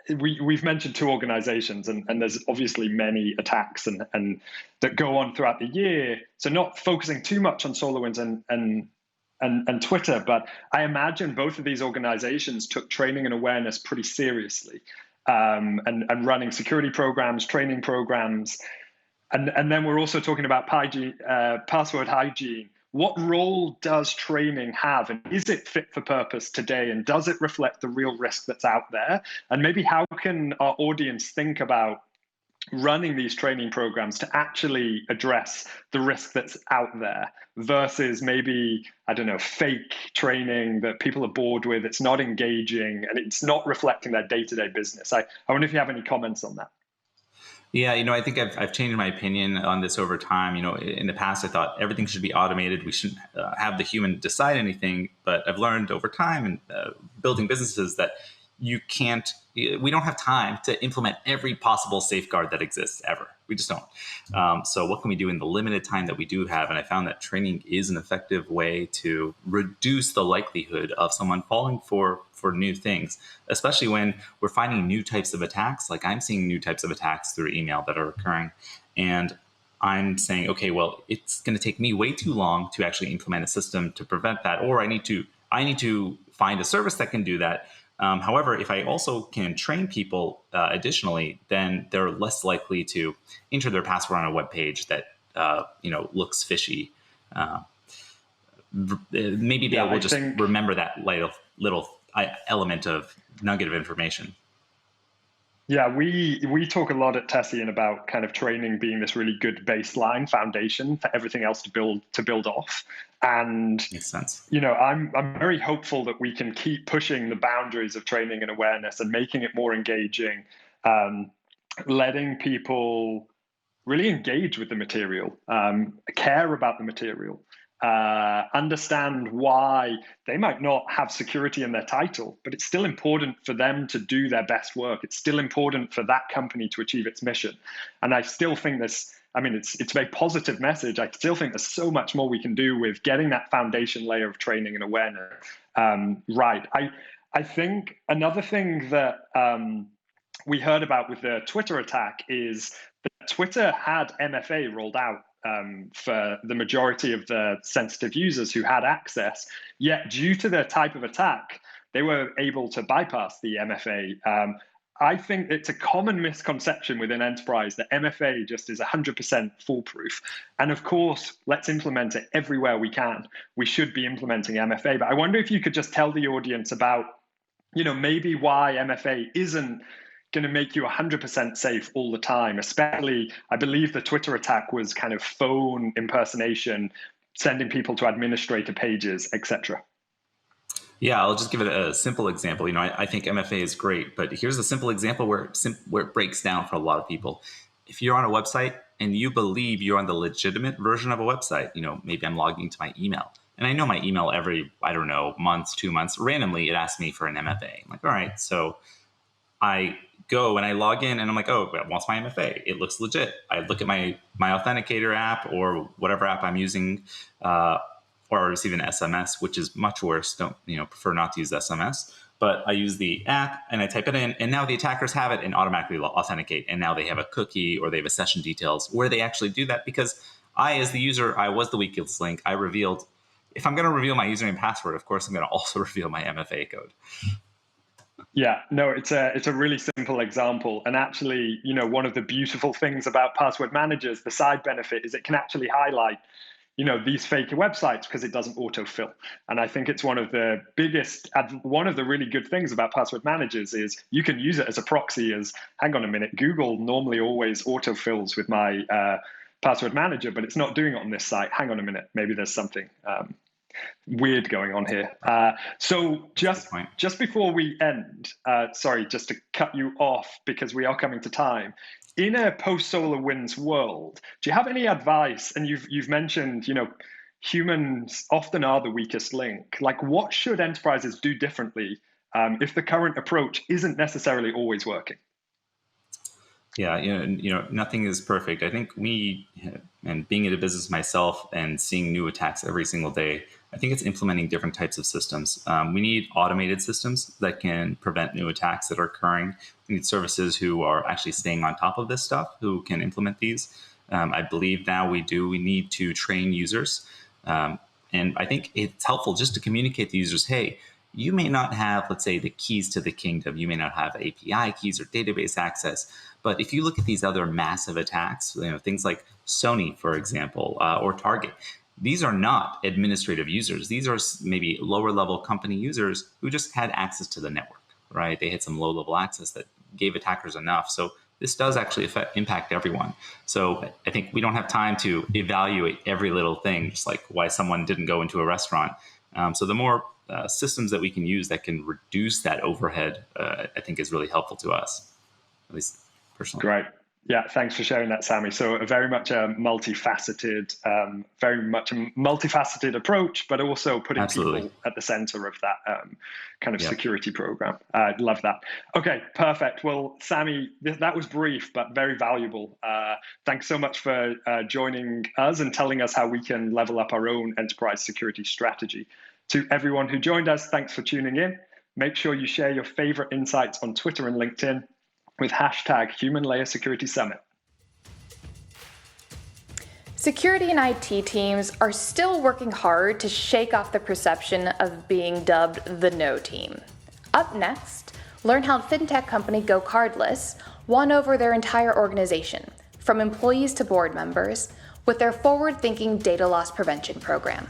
we've mentioned two organizations, and there's obviously many attacks and that go on throughout the year. So not focusing too much on SolarWinds and Twitter, but I imagine both of these organizations took training and awareness pretty seriously, and running security programs, training programs, and then we're also talking about password hygiene. what role does training have, and is it fit for purpose today, and does it reflect the real risk that's out there? And maybe how can our audience think about running these training programs to actually address the risk that's out there versus maybe, I don't know, fake training that people are bored with, it's not engaging, and it's not reflecting their day-to-day business. I wonder if you have any comments on that. Yeah, I think I've changed my opinion on this over time. In the past, I thought everything should be automated. We shouldn't have the human decide anything. But I've learned over time and building businesses that we don't have time to implement every possible safeguard that exists ever. We just don't. So what can we do in the limited time that we do have? And I found that training is an effective way to reduce the likelihood of someone falling for new things, especially when we're finding new types of attacks. Like I'm seeing new types of attacks through email that are occurring. And I'm saying, okay, well, it's going to take me way too long to actually implement a system to prevent that, or I need to find a service that can do that. However, if I also can train people additionally, then they're less likely to enter their password on a web page that looks fishy. Maybe they will just remember that little element of nugget of information. Yeah, we talk a lot at Tessian about kind of training being this really good baseline foundation for everything else to build off. And makes sense. I'm very hopeful that we can keep pushing the boundaries of training and awareness and making it more engaging, letting people really engage with the material, care about the material. Understand why they might not have security in their title, but it's still important for them to do their best work. It's still important for that company to achieve its mission. And I still think it's a very positive message. I still think there's so much more we can do with getting that foundation layer of training and awareness right. I think another thing that we heard about with the Twitter attack is that Twitter had MFA rolled out for the majority of the sensitive users who had access. Yet due to the type of attack, they were able to bypass the MFA. I think it's a common misconception within enterprise that MFA just is 100% foolproof. And of course, let's implement it everywhere we can. We should be implementing MFA. But I wonder if you could just tell the audience about, maybe why MFA isn't going to make you 100% safe all the time. Especially, I believe the Twitter attack was kind of phone impersonation, sending people to administrator pages, etc. Yeah, I'll just give it a simple example. I think MFA is great, but here's a simple example where it breaks down for a lot of people. If you're on a website and you believe you're on the legitimate version of a website, maybe I'm logging into my email, and I know my email every, month, 2 months, randomly it asks me for an MFA. I'm like, all right, so I go and I log in and I'm like, oh, what's my MFA? It looks legit. I look at my authenticator app or whatever app I'm using, or I receive an SMS, which is much worse. Prefer not to use SMS. But I use the app and I type it in, and now the attackers have it and automatically authenticate. And now they have a cookie or they have a session details where they actually do that because I, as the user, I was the weakest link. I revealed, if I'm going to reveal my username and password, of course, I'm going to also reveal my MFA code. Yeah, no, it's a really simple example. And actually, one of the beautiful things about password managers, the side benefit is it can actually highlight, these fake websites because it doesn't autofill. And I think it's one of the really good things about password managers is you can use it as a proxy as, hang on a minute, Google normally always autofills with my password manager, but it's not doing it on this site. Hang on a minute, maybe there's something weird going on here. So just before we end, sorry, just to cut you off because we are coming to time. In a post-SolarWinds world, do you have any advice? And you've mentioned, humans often are the weakest link. Like, what should enterprises do differently if the current approach isn't necessarily always working? Yeah, nothing is perfect. I think and being in a business myself and seeing new attacks every single day, I think it's implementing different types of systems. We need automated systems that can prevent new attacks that are occurring. We need services who are actually staying on top of this stuff, who can implement these. I believe now we need to train users. And I think it's helpful just to communicate to users, hey, you may not have, let's say, the keys to the kingdom. You may not have API keys or database access. But if you look at these other massive attacks, things like Sony, for example, or Target, these are not administrative users. These are maybe lower level company users who just had access to the network, right? They had some low level access that gave attackers enough. So this does actually impact everyone. So I think we don't have time to evaluate every little thing, just like why someone didn't go into a restaurant. So the more systems that we can use that can reduce that overhead, I think is really helpful to us, at least personally. Great. Yeah, thanks for sharing that, Sami. So very much a multifaceted approach, but also putting people at the center of that kind of security program. I love that. Okay, perfect. Well, Sami, that was brief, but very valuable. Thanks so much for joining us and telling us how we can level up our own enterprise security strategy. To everyone who joined us, thanks for tuning in. Make sure you share your favorite insights on Twitter and LinkedIn with hashtag Human Layer Security Summit. Security and IT teams are still working hard to shake off the perception of being dubbed the no team. Up next, learn how fintech company Go Cardless won over their entire organization, from employees to board members, with their forward-thinking data loss prevention program.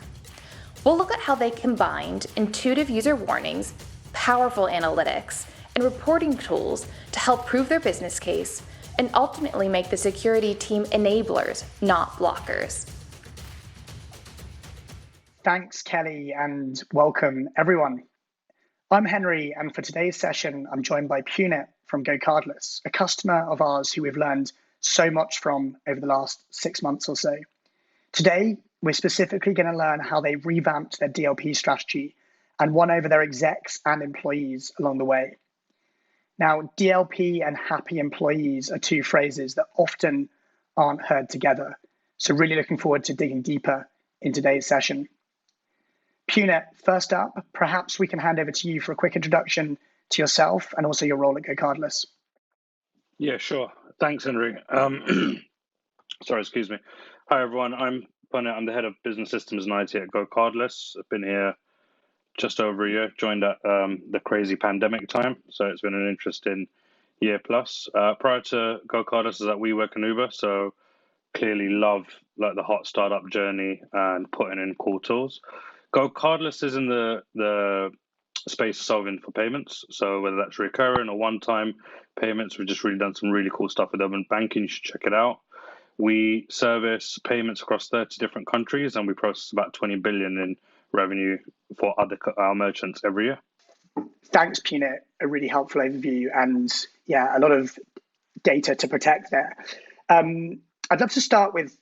We'll look at how they combined intuitive user warnings, powerful analytics, and reporting tools to help prove their business case and ultimately make the security team enablers, not blockers. Thanks, Kelly, and welcome, everyone. I'm Henry, and for today's session, I'm joined by Punit from Go Cardless, a customer of ours who we've learned so much from over the last 6 months or so. Today, we're specifically going to learn how they revamped their DLP strategy and won over their execs and employees along the way. Now, DLP and happy employees are two phrases that often aren't heard together. So really looking forward to digging deeper in today's session. Punit, first up, perhaps we can hand over to you for a quick introduction to yourself and also your role at Go Cardless. Yeah, sure. Thanks, Henry. Sorry, excuse me. Hi, everyone. I'm Punit. I'm the head of business systems and IT at Go Cardless. I've been here just over a year, joined at the crazy pandemic time. So it's been an interesting year plus. Prior to Go Cardless, is at WeWork and Uber. So clearly love like the hot startup journey and putting in cool tools. Go Cardless is in the space solving for payments. So whether that's recurring or one-time payments, we've just really done some really cool stuff with urban banking. You should check it out. We service payments across 30 different countries, and we process about 20 billion in revenue for our merchants every year. Thanks, Punit. A really helpful overview, and yeah, a lot of data to protect there. I'd love to start with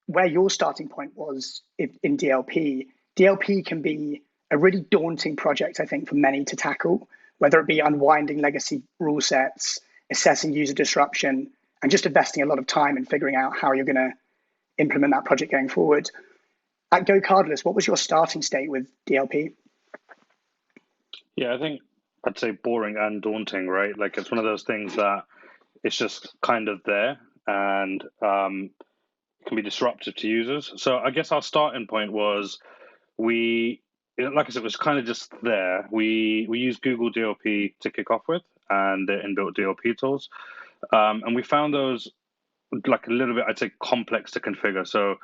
where your starting point was in DLP. DLP can be a really daunting project, I think, for many to tackle, whether it be unwinding legacy rule sets, assessing user disruption, and just investing a lot of time in figuring out how you're going to implement that project going forward. At Go Cardless, what was your starting state with DLP? Yeah, I think I'd say boring and daunting, right? Like it's one of those things that it's just kind of there and can be disruptive to users. So I guess our starting point was like I said, it was kind of just there. We used Google DLP to kick off with and the inbuilt DLP tools. And we found those like a little bit, I'd say, complex to configure. So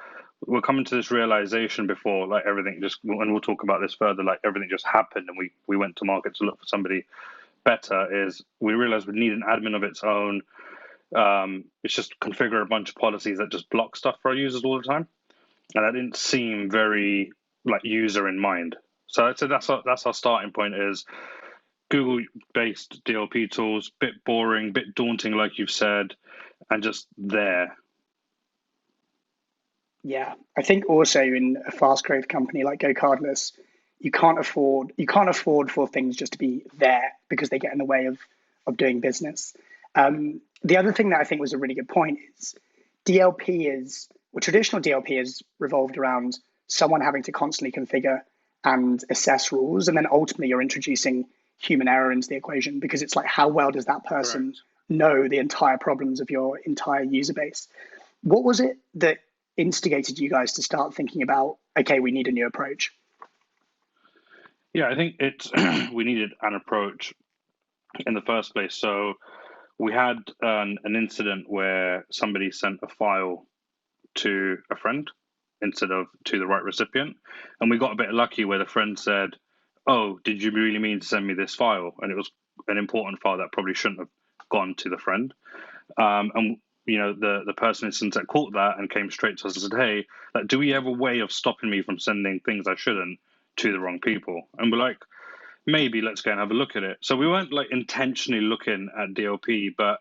we're coming to this realization before like everything just, and we'll talk about this further, like everything just happened and we went to market to look for somebody better, is we realized we need an admin of its own. It's just configure a bunch of policies that just block stuff for our users all the time. And that didn't seem very like user in mind. So I'd say that's our starting point, is Google-based DLP tools, bit boring, bit daunting, like you've said, and just there. Yeah, I think also in a fast growth company like Go Cardless, you can't afford for things just to be there because they get in the way of doing business. The other thing that I think was a really good point is traditional DLP is revolved around someone having to constantly configure and assess rules, and then ultimately you're introducing human error into the equation, because it's like, how well does that person know the entire problems of your entire user base? What was it that instigated you guys to start thinking about, okay, we need a new approach? Yeah, I think we needed an approach in the first place. So we had an incident where somebody sent a file to a friend, instead of to the right recipient. And we got a bit lucky where the friend said, "Oh, did you really mean to send me this file?" And it was an important file that probably shouldn't have gone to the friend. And the person in Syntec caught that and came straight to us and said, "Hey, like, do we have a way of stopping me from sending things I shouldn't to the wrong people?" And we're like, maybe let's go and have a look at it. So we weren't like intentionally looking at DLP, but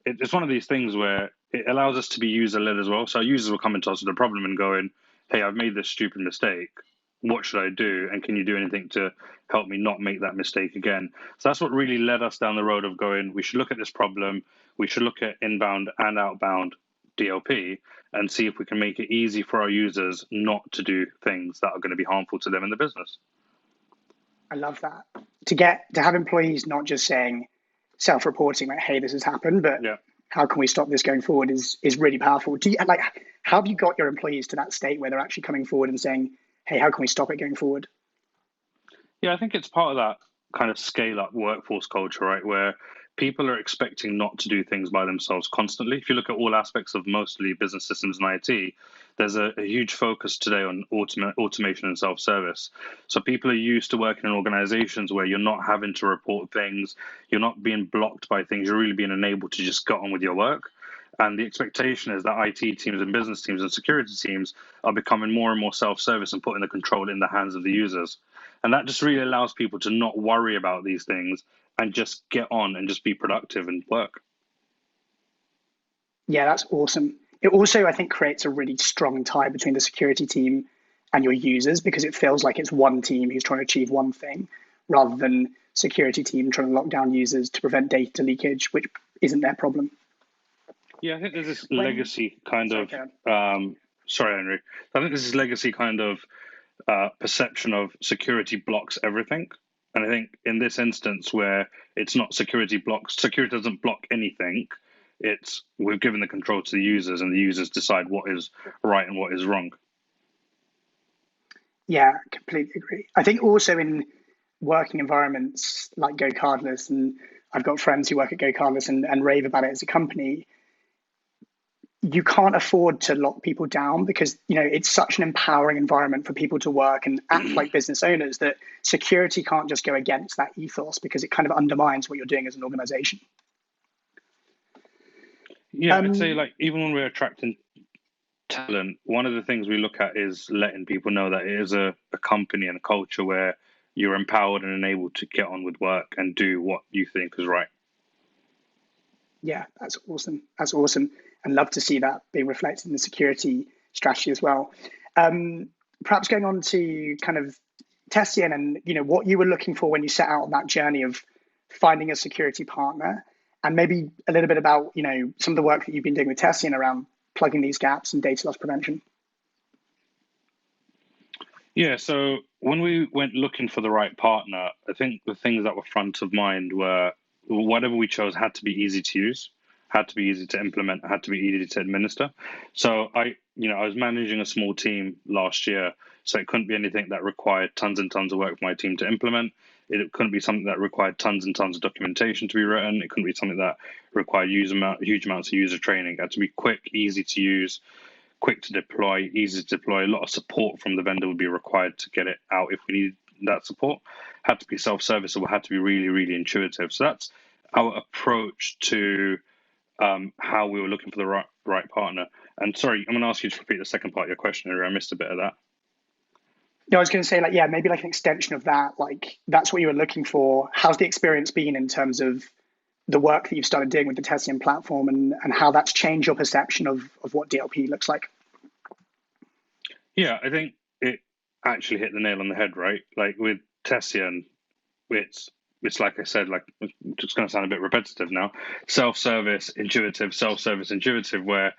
it's one of these things where it allows us to be user-led as well. So our users will come into us with a problem and going, "Hey, I've made this stupid mistake. What should I do? And can you do anything to help me not make that mistake again?" So that's what really led us down the road of going, we should look at this problem. We should look at inbound and outbound DLP and see if we can make it easy for our users not to do things that are going to be harmful to them in the business. I love that. To have employees not just saying, self-reporting, like, "Hey, this has happened, but how can we stop this going forward?" is really powerful. How have you got your employees to that state where they're actually coming forward and saying, "Hey, how can we stop it going forward?" Yeah, I think it's part of that kind of scale-up workforce culture, right, where people are expecting not to do things by themselves constantly. If you look at all aspects of mostly business systems and IT, there's a huge focus today on automation and self-service. So people are used to working in organizations where you're not having to report things, you're not being blocked by things, you're really being enabled to just get on with your work. And the expectation is that IT teams and business teams and security teams are becoming more and more self-service and putting the control in the hands of the users. And that just really allows people to not worry about these things and just get on and just be productive and work. Yeah, that's awesome. It also, I think, creates a really strong tie between the security team and your users, because it feels like it's one team who's trying to achieve one thing rather than security team trying to lock down users to prevent data leakage, which isn't their problem. Yeah, I think there's this legacy kind of, sorry, Henry. I think there's this legacy kind of perception of security blocks everything. And I think in this instance where it's not security doesn't block anything. It's we've given the control to the users and the users decide what is right and what is wrong. Yeah, completely agree. I think also in working environments like Go Cardless, and I've got friends who work at Go Cardless and rave about it as a company, you can't afford to lock people down because, it's such an empowering environment for people to work and act like business owners that security can't just go against that ethos because it kind of undermines what you're doing as an organization. Yeah, I'd say like even when we're attracting talent, one of the things we look at is letting people know that it is a company and a culture where you're empowered and enabled to get on with work and do what you think is right. Yeah, that's awesome. That's awesome. I'd love to see that being reflected in the security strategy as well. Perhaps going on to kind of Tessian and what you were looking for when you set out on that journey of finding a security partner, and maybe a little bit about some of the work that you've been doing with Tessian around plugging these gaps and data loss prevention. Yeah, so when we went looking for the right partner, I think the things that were front of mind were whatever we chose had to be easy to use, had to be easy to implement, had to be easy to administer. So I was managing a small team last year, so it couldn't be anything that required tons and tons of work for my team to implement. It couldn't be something that required tons and tons of documentation to be written. It couldn't be something that required huge amounts of user training. It had to be quick, easy to use, quick to deploy, easy to deploy. A lot of support from the vendor would be required to get it out if we needed that support. Had to be self-serviceable, had to be really, really intuitive. So that's our approach to how we were looking for the right partner. And sorry, I'm going to ask you to repeat the second part of your question, Harry. I missed a bit of that. No, I was going to say, maybe like an extension of that, like that's what you were looking for. How's the experience been in terms of the work that you've started doing with the Tessian platform and how that's changed your perception of what DLP looks like? Yeah, I think it actually hit the nail on the head, right? Like with Tessian, it's like I said, like it's just going to sound a bit repetitive now. Self-service, intuitive, where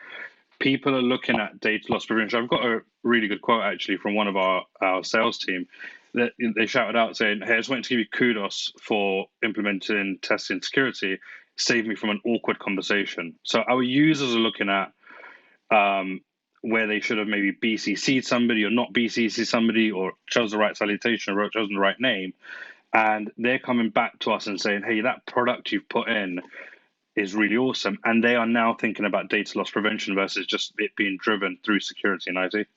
people are looking at data loss prevention. I've got a really good quote actually from one of our sales team that they shouted out saying, "Hey, I just wanted to give you kudos for implementing Tessian security. Saved me from an awkward conversation." So our users are looking at where they should have maybe BCC'd somebody or not BCC'd somebody or chose the right salutation or chosen the right name. And they're coming back to us and saying, "Hey, that product you've put in is really awesome." And they are now thinking about data loss prevention versus just it being driven through security and IT.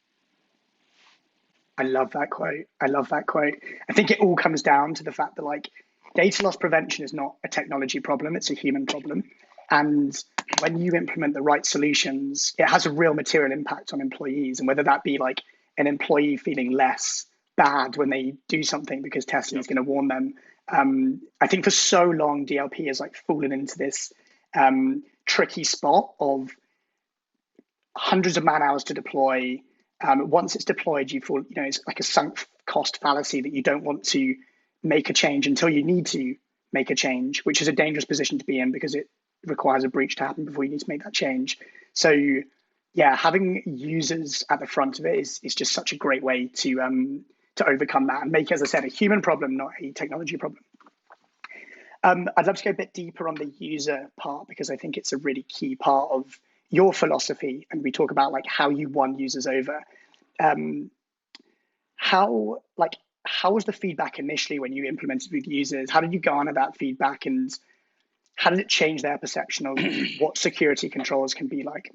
I love that quote. I love that quote. I think it all comes down to the fact that like data loss prevention is not a technology problem, it's a human problem. And when you implement the right solutions, it has a real material impact on employees. And whether that be like an employee feeling less bad when they do something because Tessian is going to warn them. I think for so long, DLP has like fallen into this tricky spot of hundreds of man hours to deploy. Once it's deployed, you fall, it's like a sunk cost fallacy that you don't want to make a change until you need to make a change, which is a dangerous position to be in because it requires a breach to happen before you need to make that change. So yeah, having users at the front of it is just such a great way to overcome that and make, as I said, a human problem, not a technology problem. I'd love to go a bit deeper on the user part because I think it's a really key part of your philosophy. And we talk about like how you won users over. How was the feedback initially when you implemented with users? How did you garner that feedback and how did it change their perception of what security controls can be like?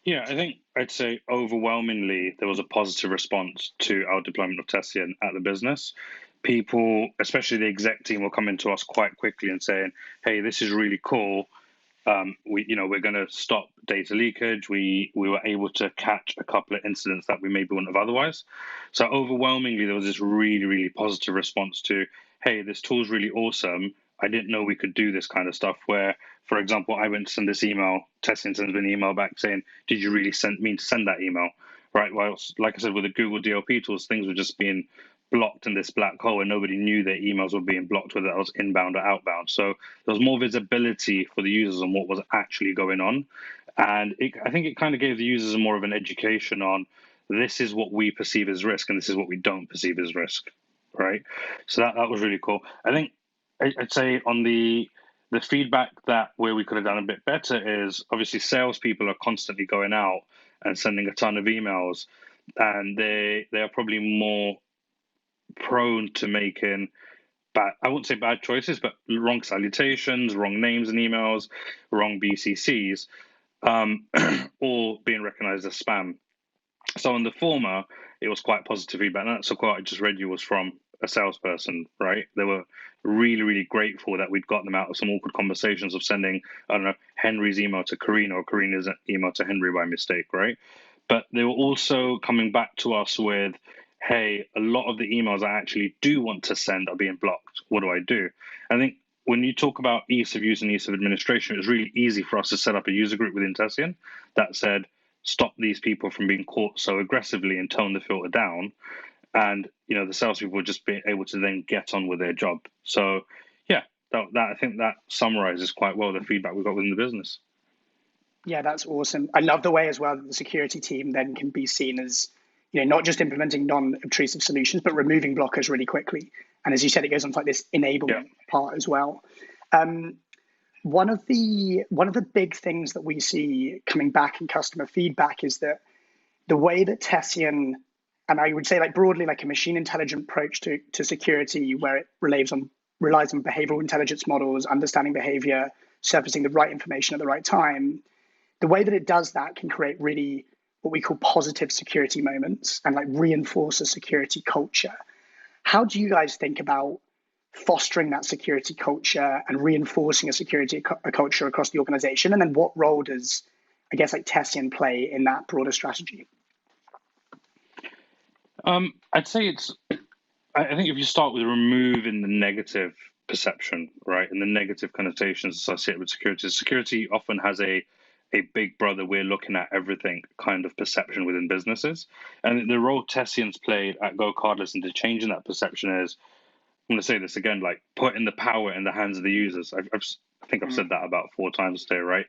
Yeah, I think I'd say overwhelmingly there was a positive response to our deployment of Tessian at the business. People, especially the exec team, were coming to us quite quickly and saying, "Hey, this is really cool. We're going to stop data leakage. We were able to catch a couple of incidents that we maybe wouldn't have otherwise." So overwhelmingly, there was this really, really positive response to, "Hey, this tool's really awesome. I didn't know we could do this kind of stuff." Where, for example, I went to send this email, Tessian sends me an email back saying, "Did you really mean to send that email?" Right. Well, like I said, with the Google DLP tools, things were just being blocked in this black hole and nobody knew their emails were being blocked, whether that was inbound or outbound. So there was more visibility for the users on what was actually going on. And I think it kind of gave the users more of an education on this is what we perceive as risk and this is what we don't perceive as risk, right? So that was really cool. I think I'd say on the feedback that where we could have done a bit better is obviously salespeople are constantly going out and sending a ton of emails, and they are probably more prone to making bad, I wouldn't say bad choices, but wrong salutations, wrong names in emails, wrong BCCs, or being recognized as spam. So on the former, it was quite positive feedback. And that's a quote I just read you was from a salesperson, right? They were really, really grateful that we'd got them out of some awkward conversations of sending, I don't know, Henry's email to Karina or Karina's email to Henry by mistake, right? But they were also coming back to us with, hey, a lot of the emails I actually do want to send are being blocked. What do I do? I think when you talk about ease of use and ease of administration, it was really easy for us to set up a user group within Tessian that said, stop these people from being caught so aggressively and tone the filter down. And, the salespeople would just be able to then get on with their job. So, yeah, that I think that summarizes quite well the feedback we got within the business. Yeah, that's awesome. I love the way as well that the security team then can be seen as, not just implementing non-obtrusive solutions, but removing blockers really quickly. And as you said, it goes on to like this enablement part as well. One of the big things that we see coming back in customer feedback is that the way that Tessian, and I would say like broadly like a machine intelligent approach to security, where it relies on behavioral intelligence models, understanding behavior, surfacing the right information at the right time. The way that it does that can create really what we call positive security moments and like reinforce a security culture. How do you guys think about fostering that security culture and reinforcing a security culture across the organization? And then what role does, I guess, like Tessian play in that broader strategy? I'd say I think if you start with removing the negative perception, right, and the negative connotations associated with security often has a big brother, we're looking at everything kind of perception within businesses. And the role Tessian's played at Go Cardless into changing that perception is, I'm going to say this again, like putting the power in the hands of the users. I think I've said that about 4 times today, right?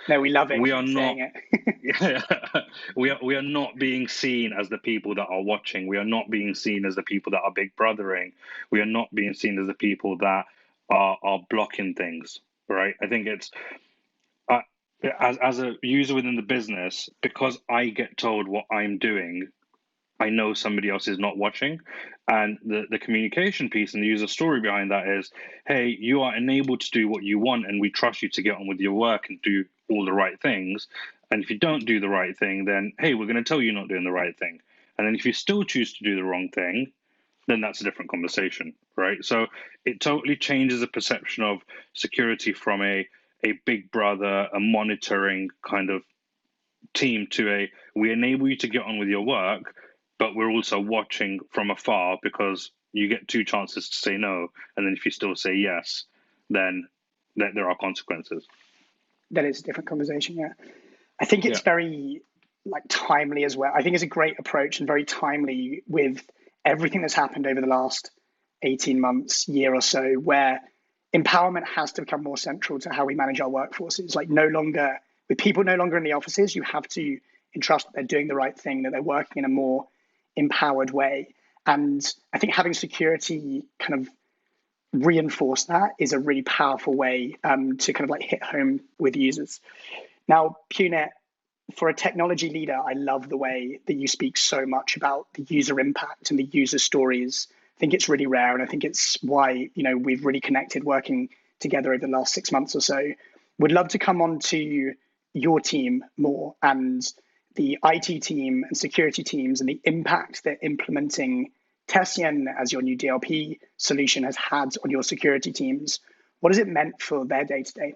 No, we love it. We are not. We are not being seen as the people that are watching. We are not being seen as the people that are big brothering. We are not being seen as the people that are blocking things, right? I think it's as a user within the business, because I get told what I'm doing, I know somebody else is not watching. And the communication piece and the user story behind that is, hey, you are enabled to do what you want and we trust you to get on with your work and do all the right things. And if you don't do the right thing, then, hey, we're going to tell you you're not doing the right thing. And then if you still choose to do the wrong thing, then that's a different conversation, right? So it totally changes the perception of security from a big brother, a monitoring kind of team to we enable you to get on with your work, but we're also watching from afar, because you get 2 chances to say no, and then if you still say yes, then there are consequences. That is a different conversation, yeah. I think it's very timely as well. I think it's a great approach and very timely with everything that's happened over the last 18 months, year or so, where empowerment has to become more central to how we manage our workforces. With people no longer in the offices, you have to entrust that they're doing the right thing, that they're working in a more empowered way. And I think having security kind of reinforce that is a really powerful way to kind of hit home with users. Now, Punet, for a technology leader, I love the way that you speak so much about the user impact and the user stories. I think it's really rare, and I think it's why we've really connected working together over the last 6 months or so. Would love to come on to your team more, and the IT team and security teams, and the impact that implementing Tessian as your new DLP solution has had on your security teams. What has it meant for their day-to-day?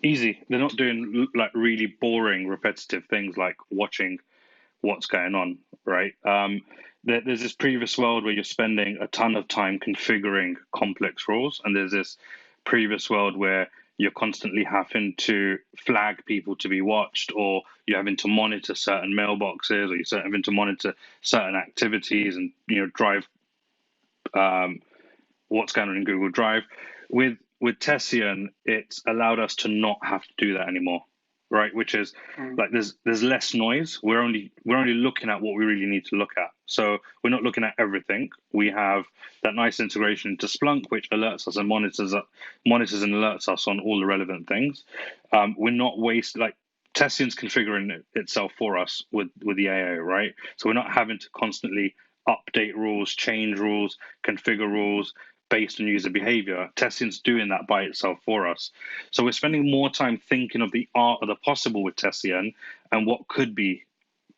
Easy. They're not doing really boring, repetitive things like watching what's going on, right? There's this previous world where you're spending a ton of time configuring complex rules, and there's this previous world where you're constantly having to flag people to be watched, or you're having to monitor certain mailboxes, or you're having to monitor certain activities, and drive what's going on in Google Drive. With Tessian, it's allowed us to not have to do that anymore, right? Which is there's less noise. We're only looking at what we really need to look at. So we're not looking at everything. We have that nice integration into Splunk, which alerts us and monitors and alerts us on all the relevant things. We're not Tessian's configuring itself for us with the AO, right? So we're not having to constantly update rules, change rules, configure rules based on user behavior. Tessian's doing that by itself for us. So we're spending more time thinking of the art of the possible with Tessian and what could be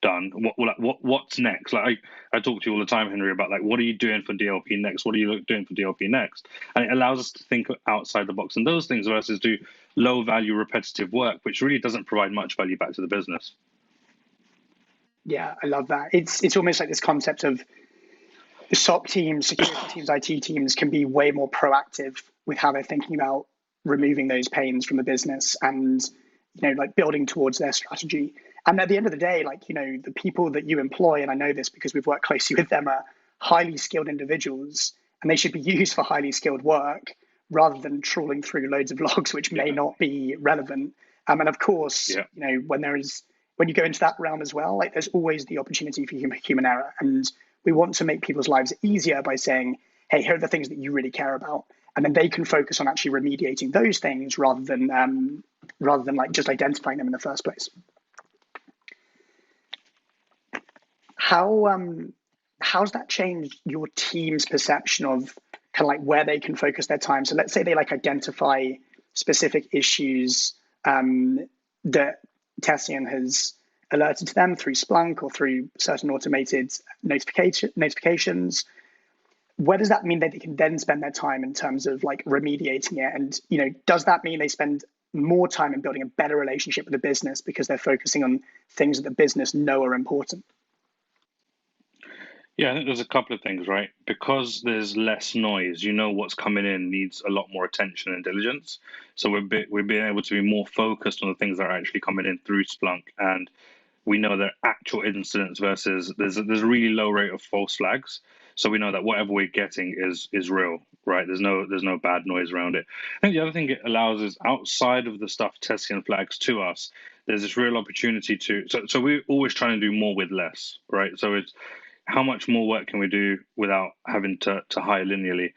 done. What's next? I talk to you all the time, Henry, about what are you doing for DLP next? What are you doing for DLP next? And it allows us to think outside the box and those things versus do low value repetitive work, which really doesn't provide much value back to the business. Yeah, I love that. It's almost like this concept of the SOC teams, security teams, IT teams can be way more proactive with how they're thinking about removing those pains from the business and, building towards their strategy. And at the end of the day, the people that you employ, and I know this because we've worked closely with them, are highly skilled individuals, and they should be used for highly skilled work rather than trawling through loads of logs, which may not be relevant. And of course, when you go into that realm as well, there's always the opportunity for human error. And we want to make people's lives easier by saying, hey, here are the things that you really care about. And then they can focus on actually remediating those things rather than just identifying them in the first place. How's that changed your team's perception of where they can focus their time? So let's say they identify specific issues that Tessian has alerted to them through Splunk or through certain automated notifications. Where does that mean that they can then spend their time in terms of remediating it? And does that mean they spend more time in building a better relationship with the business because they're focusing on things that the business know are important? Yeah, I think there's a couple of things, right? Because there's less noise, what's coming in needs a lot more attention and diligence. So we're being able to be more focused on the things that are actually coming in through Splunk, and we know that actual incidents versus there's a really low rate of false flags. So we know that whatever we're getting is real, right? There's no bad noise around it. I think the other thing it allows is outside of the stuff Tessian flags to us, there's this real opportunity to. So we're always trying to do more with less, right? So it's how much more work can we do without having to hire linearly?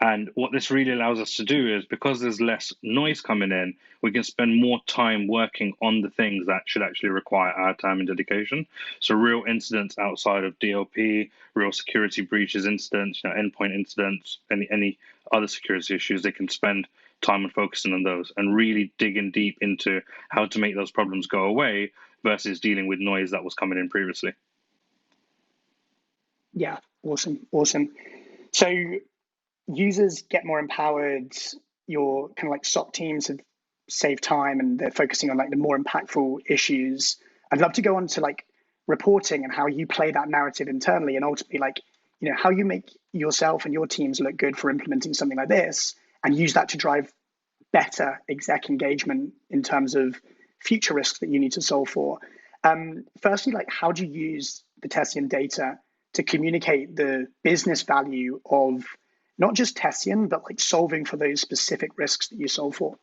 And what this really allows us to do is, because there's less noise coming in, we can spend more time working on the things that should actually require our time and dedication. So real incidents outside of DLP, real security breaches incidents, endpoint incidents, any other security issues, they can spend time and focusing on those and really digging deep into how to make those problems go away versus dealing with noise that was coming in previously. Yeah, awesome. So users get more empowered. Your kind of like SOC teams have saved time and they're focusing on like the more impactful issues. I'd love to go on to like reporting and how you play that narrative internally, and ultimately like, you know, how you make yourself and your teams look good for implementing something like this, and use that to drive better exec engagement in terms of future risks that you need to solve for. Firstly, like, how do you use the Tessian data to communicate the business value of not just Tessian, but like solving for those specific risks that you solve for?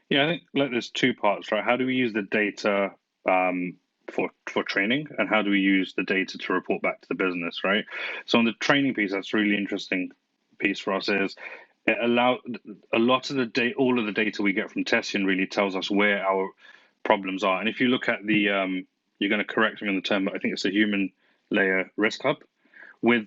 Yeah, I think like there's two parts, right? How do we use the data for training, and how do we use the data to report back to the business, right? So on the training piece, that's a really interesting piece for us is it allows a lot of the data, all of the data we get from Tessian really tells us where our problems are. And if you look at the, you're going to correct me on the term, but I think it's a human layer risk hub. With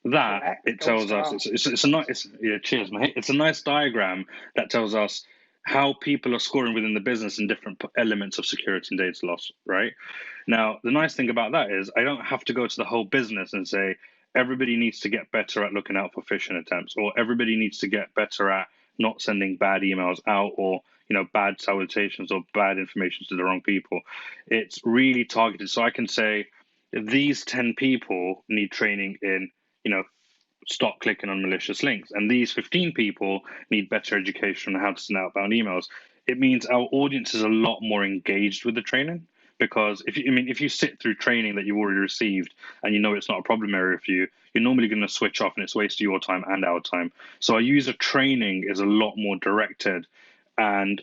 that, it tells us it's a nice, yeah, cheers, mate. It's a nice diagram that tells us how people are scoring within the business in different elements of security and data loss, right? Now, the nice thing about that is I don't have to go to the whole business and say, everybody needs to get better at looking out for phishing attempts, or everybody needs to get better at not sending bad emails out, or, you know, bad salutations or bad information to the wrong people. It's really targeted. So I can say these 10 people need training in, you know, stop clicking on malicious links, and these 15 people need better education on how to send outbound emails. It means our audience is a lot more engaged with the training, because if you sit through training that you've already received and you know it's not a problem area for you, you're normally going to switch off and it's wasting your time and our time. So our user training is a lot more directed and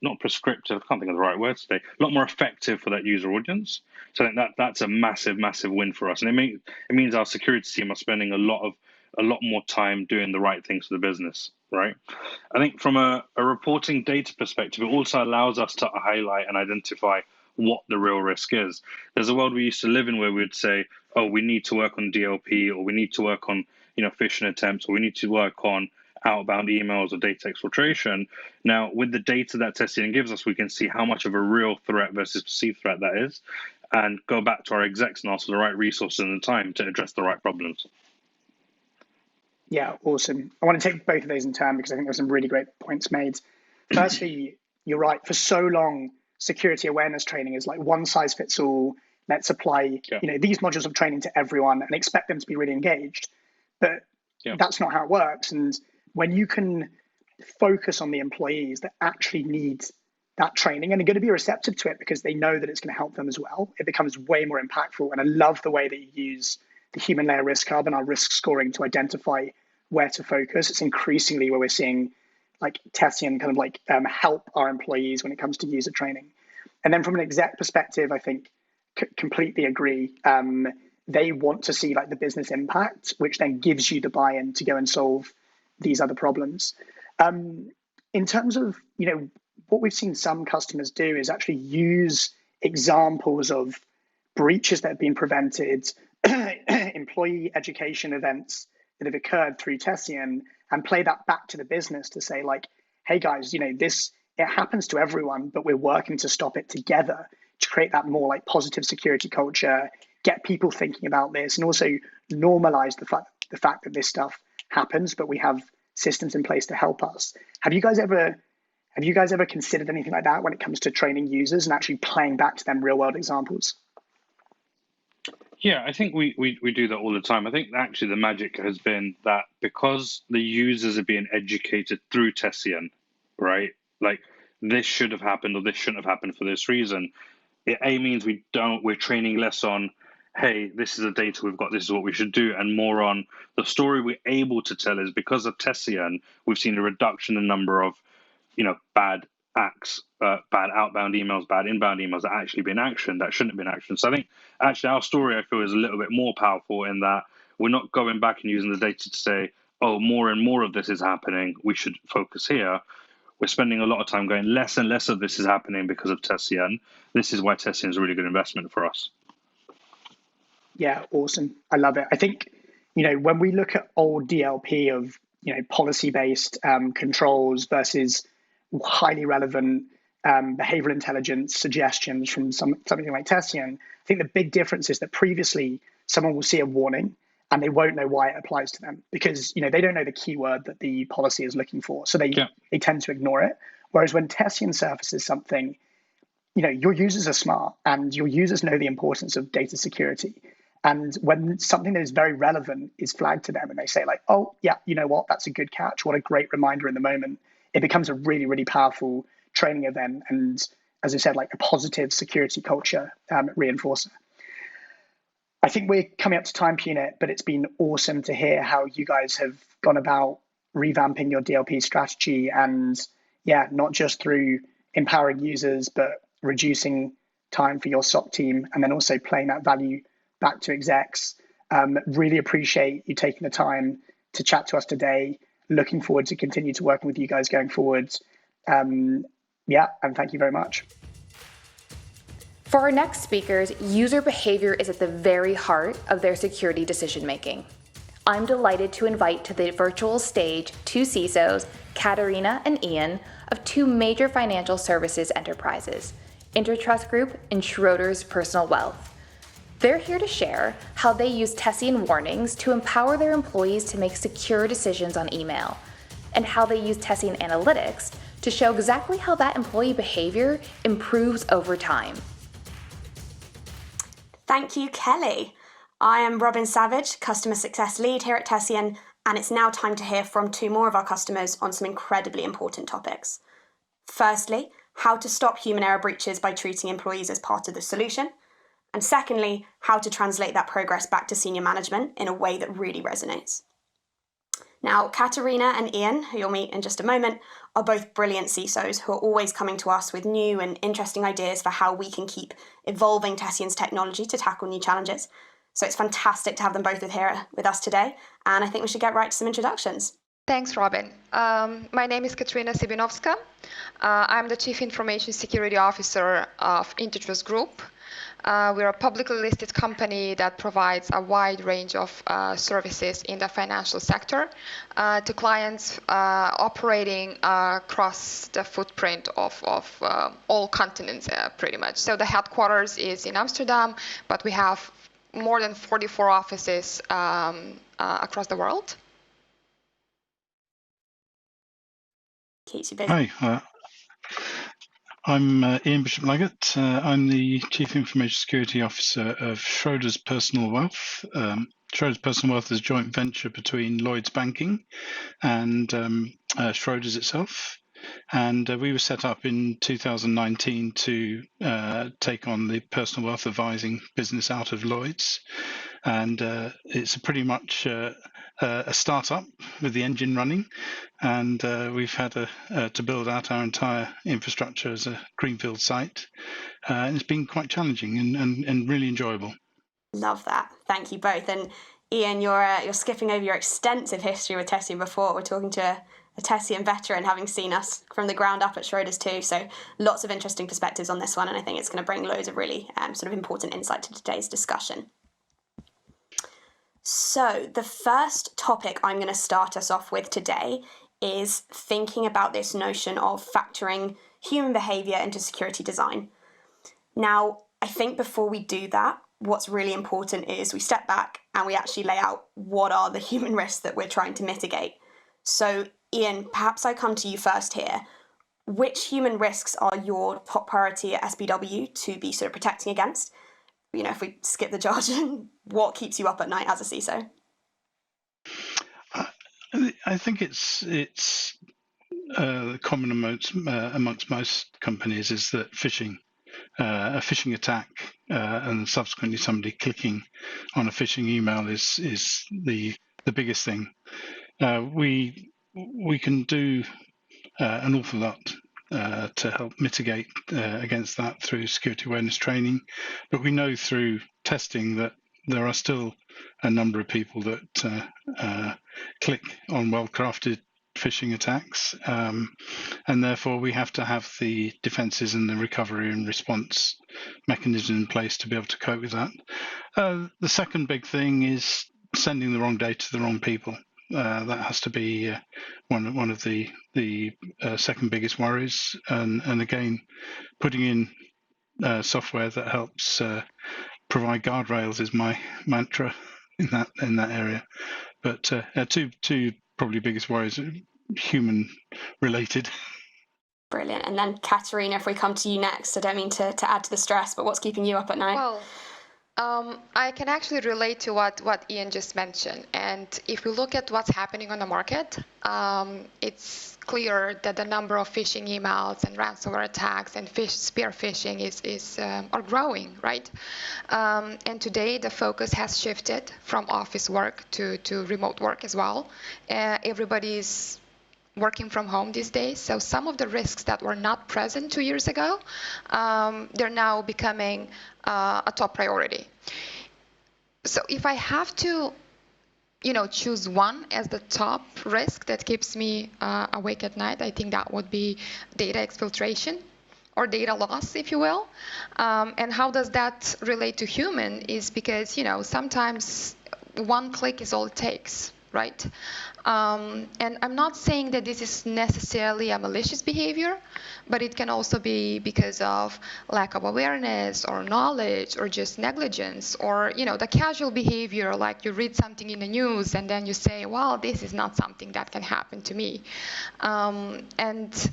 not prescriptive, I can't think of the right words today, a lot more effective for that user audience. So I think that's a massive win for us. And it means our security team are spending a lot more time doing the right things for the business, right? I think from a reporting data perspective, it also allows us to highlight and identify what the real risk is. There's a world we used to live in where we'd say, oh, we need to work on DLP, or we need to work on, you know, phishing attempts, or we need to work on outbound emails or data exfiltration. Now, with the data that Tessian gives us, we can see how much of a real threat versus perceived threat that is, and go back to our execs and ask for the right resources and the time to address the right problems. Yeah, awesome. I want to take both of those in turn because I think there's some really great points made. Firstly, you're right. For so long, security awareness training is like one size fits all. Let's apply, you know, these modules of training to everyone and expect them to be really engaged. But that's not how it works. And when you can focus on the employees that actually need that training and are going to be receptive to it because they know that it's going to help them as well, it becomes way more impactful. And I love the way that you use the human layer risk hub and our risk scoring to identify where to focus. It's increasingly where we're seeing like Tessian kind of like help our employees when it comes to user training. And then from an exec perspective, I think completely agree. They want to see like the business impact, which then gives you the buy-in to go and solve these other problems. In terms of, you know, what we've seen some customers do is actually use examples of breaches that have been prevented, employee education events that have occurred through Tessian, and play that back to the business to say like, hey guys, you know, it happens to everyone, but we're working to stop it together to create that more like positive security culture, get people thinking about this, and also normalize the fact that this stuff happens, but we have systems in place to help us. Have you guys ever considered anything like that when it comes to training users and actually playing back to them real world examples? Yeah, I think we do that all the time. I think actually the magic has been that because the users are being educated through Tessian, right? Like this should have happened or this shouldn't have happened for this reason. It means we're training less on, hey, this is the data we've got, this is what we should do, and more on the story we're able to tell is because of Tessian, we've seen a reduction in the number of, you know, bad acts, bad outbound emails, bad inbound emails that actually been actioned that shouldn't have been actioned. So I think actually our story, I feel, is a little bit more powerful in that we're not going back and using the data to say, oh, more and more of this is happening, we should focus here. We're spending a lot of time going less and less of this is happening because of Tessian. This is why Tessian is a really good investment for us. Yeah, awesome. I love it. I think, you know, when we look at old DLP of, you know, policy-based controls versus highly relevant behavioral intelligence suggestions from something like Tessian. I think the big difference is that previously someone will see a warning and they won't know why it applies to them because they don't know the keyword that the policy is looking for, so they tend to ignore it. Whereas when Tessian surfaces something, your users are smart and your users know the importance of data security. And when something that is very relevant is flagged to them and they say like, oh, yeah, you know what, that's a good catch. What a great reminder in the moment. It becomes a really, really powerful training event. And as I said, like a positive security culture reinforcer. I think we're coming up to time, Punit, but it's been awesome to hear how you guys have gone about revamping your DLP strategy and not just through empowering users, but reducing time for your SOC team and then also playing that value back to execs. Really appreciate you taking the time to chat to us today. Looking forward to continue to working with you guys going forward. And thank you very much. For our next speakers, user behavior is at the very heart of their security decision making. I'm delighted to invite to the virtual stage two CISOs, Katarina and Ian, of two major financial services enterprises, Intertrust Group and Schroders Personal Wealth. They're here to share how they use Tessian warnings to empower their employees to make secure decisions on email, and how they use Tessian analytics to show exactly how that employee behavior improves over time. Thank you, Kelly. I am Robin Savage, Customer Success Lead here at Tessian, and it's now time to hear from two more of our customers on some incredibly important topics. Firstly, how to stop human error breaches by treating employees as part of the solution. And secondly, how to translate that progress back to senior management in a way that really resonates. Now, Katarina and Ian, who you'll meet in just a moment, are both brilliant CISOs who are always coming to us with new and interesting ideas for how we can keep evolving Tessian's technology to tackle new challenges. So it's fantastic to have them both here with us today, and I think we should get right to some introductions. Thanks, Robin. My name is Katarina Sibinovska. I'm the Chief Information Security Officer of Intertrust Group. We're a publicly listed company that provides a wide range of services in the financial sector to clients operating across the footprint of all continents, pretty much. So the headquarters is in Amsterdam, but we have more than 44 offices across the world. Keeps you busy. Hi, I'm Ian Bishop-Leggett. I'm the Chief Information Security Officer of Schroders Personal Wealth. Schroders Personal Wealth is a joint venture between Lloyds Banking and Schroders itself. And we were set up in 2019 to take on the personal wealth advising business out of Lloyds. And it's pretty much a startup with the engine running. And we've had to build out our entire infrastructure as a greenfield site. And it's been quite challenging and really enjoyable. Love that. Thank you both. And Ian, you're skipping over your extensive history with Tessian before. We're talking to a Tessian veteran, having seen us from the ground up at Schroders too. So lots of interesting perspectives on this one, and I think it's going to bring loads of really sort of important insight to today's discussion. So the first topic I'm going to start us off with today is thinking about this notion of factoring human behavior into security design. Now, I think before we do that, what's really important is we step back and we actually lay out what are the human risks that we're trying to mitigate. So Ian, perhaps I come to you first here. Which human risks are your top priority at SBW to be sort of protecting against? If we skip the jargon, what keeps you up at night as a CISO? I think it's common amongst most companies is that a phishing attack and subsequently somebody clicking on a phishing email is the biggest thing. We can do an awful lot to help mitigate against that through security awareness training, but we know through testing that there are still a number of people that click on well-crafted phishing attacks, and therefore we have to have the defenses and the recovery and response mechanism in place to be able to cope with that. The second big thing is sending the wrong data to the wrong people. That has to be one of the second biggest worries. And again, putting in software that helps provide guardrails is my mantra in that area. But two probably biggest worries are human related. Brilliant. And then Katerina, if we come to you next, I don't mean to add to the stress, but what's keeping you up at night? Well, I can actually relate to what Ian just mentioned. And if we look at what's happening on the market, it's clear that the number of phishing emails and ransomware attacks and spear phishing are growing, right? And today the focus has shifted from office work to remote work as well. Everybody's working from home these days, so some of the risks that were not present 2 years ago, they're now becoming a top priority. So if I have to, choose one as the top risk that keeps me awake at night, I think that would be data exfiltration or data loss, if you will. And how does that relate to human is because, sometimes one click is all it takes, right? And I'm not saying that this is necessarily a malicious behavior, but it can also be because of lack of awareness or knowledge or just negligence or, the casual behavior, like you read something in the news and then you say, well, this is not something that can happen to me. And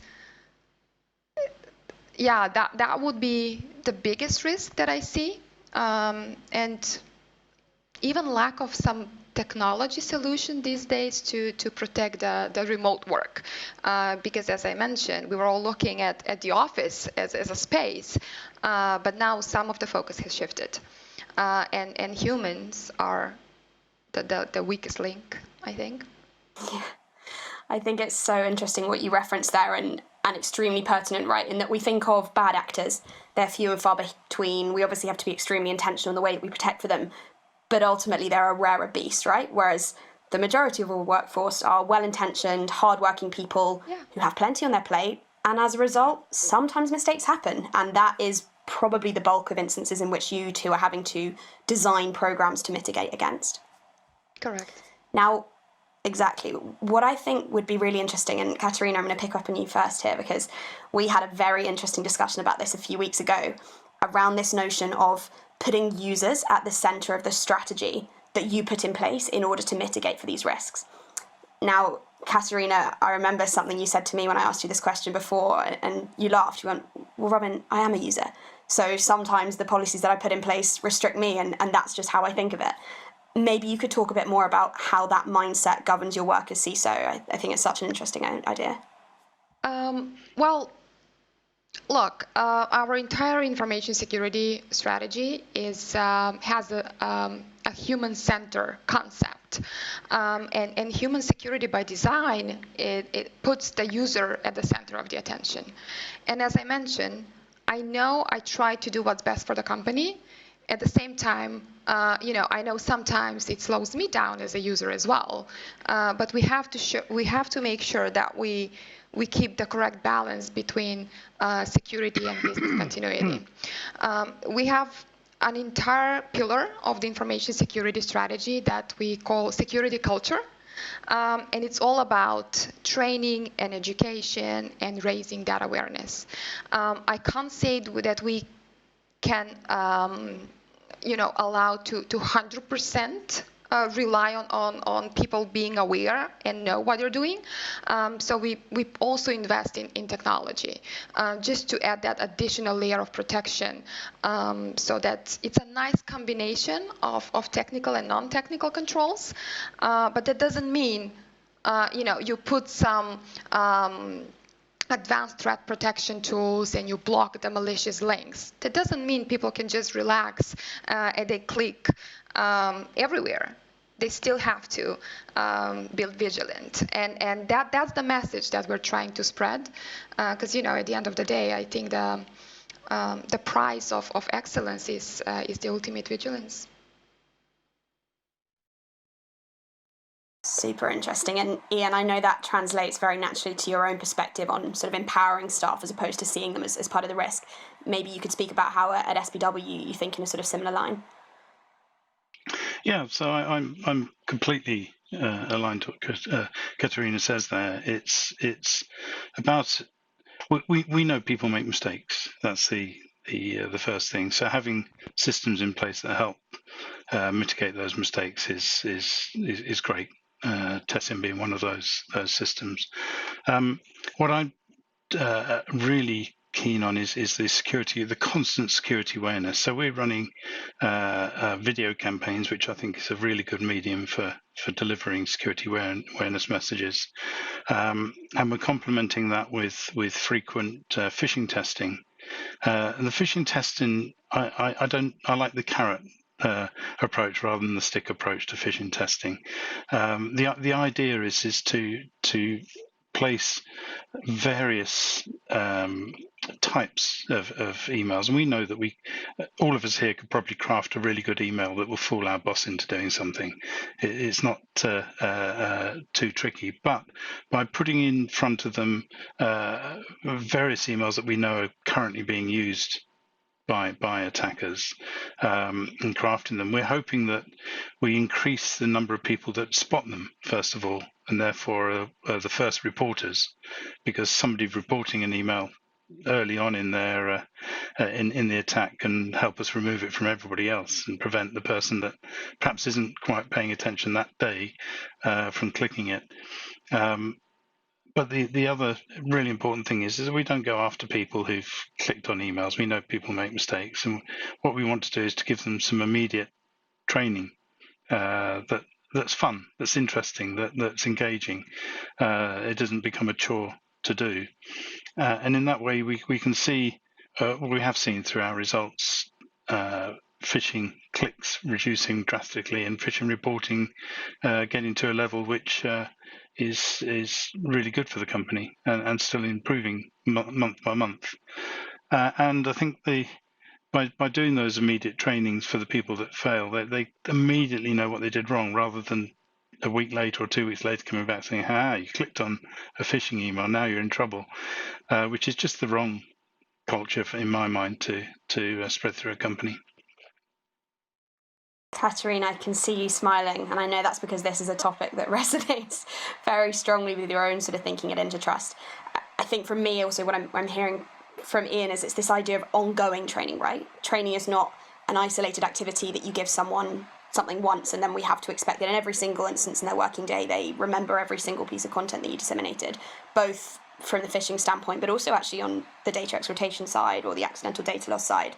yeah, that would be the biggest risk that I see. And even lack of some technology solution these days to protect the remote work. Because as I mentioned, we were all looking at the office as a space, but now some of the focus has shifted. And humans are the weakest link, I think. Yeah. I think it's so interesting what you referenced there and extremely pertinent, right, in that we think of bad actors. They're few and far between. We obviously have to be extremely intentional in the way that we protect for them. But ultimately, they're a rarer beast, right? Whereas the majority of our workforce are well-intentioned, hard-working people who have plenty on their plate. And as a result, sometimes mistakes happen. And that is probably the bulk of instances in which you two are having to design programs to mitigate against. Correct. Now, exactly. What I think would be really interesting, and Katerina, I'm going to pick up on you first here, because we had a very interesting discussion about this a few weeks ago around this notion of putting users at the center of the strategy that you put in place in order to mitigate for these risks. Now, Katerina, I remember something you said to me when I asked you this question before, and you laughed. You went, well, Robin, I am a user. So sometimes the policies that I put in place restrict me, and that's just how I think of it. Maybe you could talk a bit more about how that mindset governs your work as CISO. I think it's such an interesting idea. Well, look, our entire information security strategy has a human-centered concept, and human security by design it puts the user at the center of the attention. And as I mentioned, I know I try to do what's best for the company. At the same time, I know sometimes it slows me down as a user as well. But we have to make sure that we keep the correct balance between security and business continuity. We have an entire pillar of the information security strategy that we call security culture. And it's all about training and education and raising that awareness. I can't say that we can allow to 100% rely on people being aware and know what they're doing. So we also invest in technology just to add that additional layer of protection, so that it's a nice combination of technical and non-technical controls. But that doesn't mean you put some advanced threat protection tools and you block the malicious links. That doesn't mean people can just relax and they click everywhere. They still have to be vigilant, and that's the message that we're trying to spread. Because at the end of the day, I think the price of excellence is the ultimate vigilance. Super interesting. And Ian, I know that translates very naturally to your own perspective on sort of empowering staff as opposed to seeing them as part of the risk. Maybe you could speak about how at SBW you think in a sort of similar line. Yeah, so I'm completely aligned to what Katerina says there. It's about we know people make mistakes. That's the first thing. So having systems in place that help mitigate those mistakes is great. Tessian being one of those systems. What I'm really keen on is the security, the constant security awareness. So we're running video campaigns, which I think is a really good medium for delivering security awareness messages, and we're complementing that with frequent phishing testing. And the phishing testing, I like the carrot approach rather than the stick approach to phishing testing. The idea is to place various types of emails, and we know that all of us here could probably craft a really good email that will fool our boss into doing something. It's not too tricky, but by putting in front of them various emails that we know are currently being used by attackers and crafting them, we're hoping that we increase the number of people that spot them, first of all, and therefore are the first reporters, because somebody reporting an email early on in their in the attack can help us remove it from everybody else and prevent the person that perhaps isn't quite paying attention that day from clicking it. But the other really important thing is that we don't go after people who've clicked on emails. We know people make mistakes, and what we want to do is to give them some immediate training that's fun, that's interesting, that's engaging. It doesn't become a chore to do, and in that way we can see what we have seen through our results. Phishing clicks reducing drastically, and phishing reporting getting to a level which is really good for the company and still improving month by month. And I think by doing those immediate trainings for the people that fail, they immediately know what they did wrong, rather than a week later or 2 weeks later coming back saying, you clicked on a phishing email, now you're in trouble, which is just the wrong culture, in my mind, to spread through a company. Katerina, I can see you smiling, and I know that's because this is a topic that resonates very strongly with your own sort of thinking at Intertrust. I think for me also what I'm hearing from Ian is it's this idea of ongoing training, right? Training is not an isolated activity that you give someone something once and then we have to expect that in every single instance in their working day they remember every single piece of content that you disseminated, both from the phishing standpoint but also actually on the data exfiltration side or the accidental data loss side.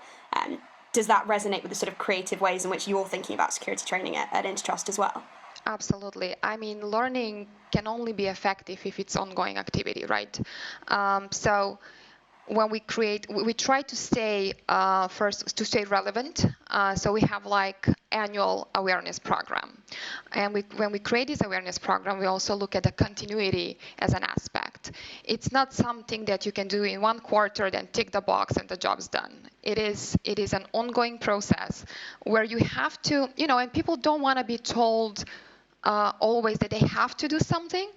Does that resonate with the sort of creative ways in which you're thinking about security training at Intertrust as well? Absolutely. I mean, learning can only be effective if it's ongoing activity, right? So when we try to stay stay relevant. So we have like annual awareness program, and when we create this awareness program, we also look at the continuity as an aspect. It's not something that you can do in one quarter, then tick the box and the job's done. It is an ongoing process where you have to, and people don't want to be told always that they have to do something.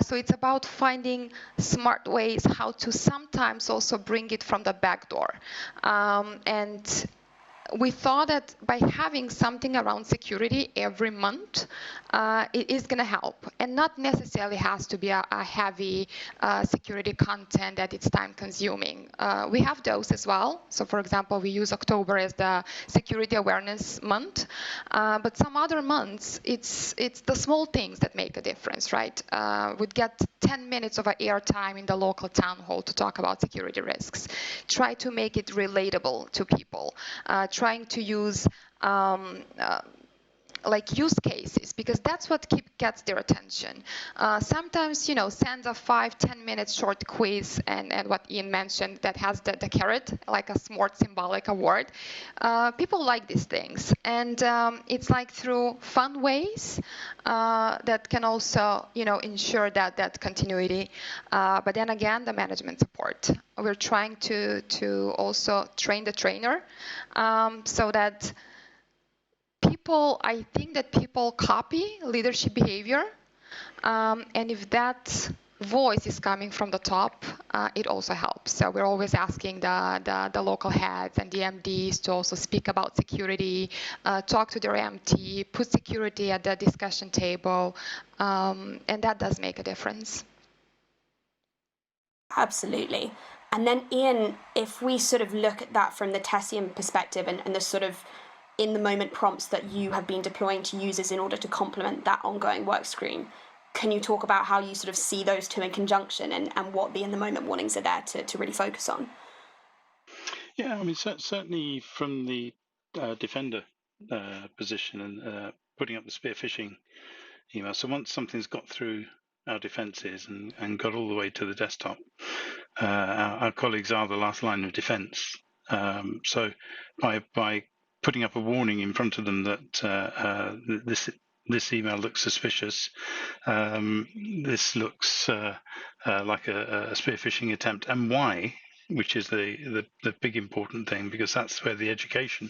So it's about finding smart ways how to sometimes also bring it from the back door. And we thought that by having something around security every month, it is going to help, and not necessarily has to be a heavy security content that it's time consuming. We have those as well. So for example, we use October as the security awareness month, but some other months, it's the small things that make a difference, right? We'd get 10 minutes of airtime in the local town hall to talk about security risks. Try to make it relatable to people. Trying to use like use cases, because that's what gets their attention. Sometimes, send a 5-10 minute short quiz, and what Ian mentioned, that has the carrot, like a smart symbolic award. People like these things, and it's like through fun ways that can also, ensure that continuity. But then again, the management support. We're trying to also train the trainer so that I think that people copy leadership behavior, and if that voice is coming from the top, it also helps. So we're always asking the local heads and the MDs to also speak about security, talk to their MT, put security at the discussion table, and that does make a difference. Absolutely. And then, Ian, if we sort of look at that from the Tessian perspective and the sort of in-the-moment prompts that you have been deploying to users in order to complement that ongoing work stream, can you talk about how you sort of see those two in conjunction and what the in-the-moment warnings are there to really focus on? Yeah, I mean, certainly from the defender position and putting up the spear phishing email. So once something's got through our defenses and got all the way to the desktop, our colleagues are the last line of defense. So by putting up a warning in front of them that this email looks suspicious, this looks like a spear phishing attempt, and why, which is the big important thing, because that's where the education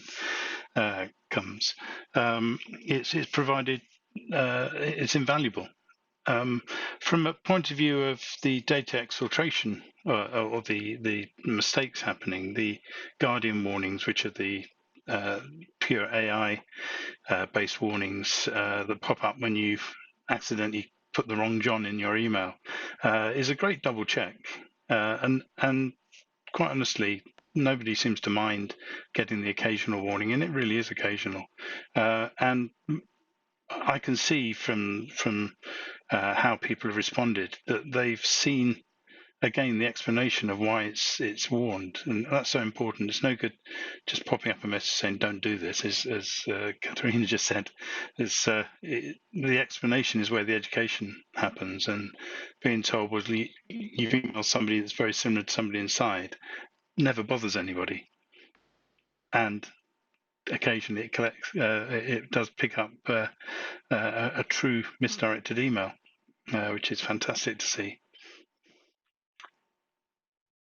comes. It's provided, it's invaluable. From a point of view of the data exfiltration or the mistakes happening, the Guardian warnings, which are the pure AI based warnings that pop up when you've accidentally put the wrong John in your email, is a great double check. And quite honestly, nobody seems to mind getting the occasional warning, and it really is occasional. And I can see from how people have responded that they've seen again the explanation of why it's warned, and that's so important. It's no good just popping up a message saying don't do this, as Katharina just said. The explanation is where the education happens, and being told was you've emailed somebody that's very similar to somebody inside never bothers anybody, and occasionally it does pick up a true misdirected email, which is fantastic to see.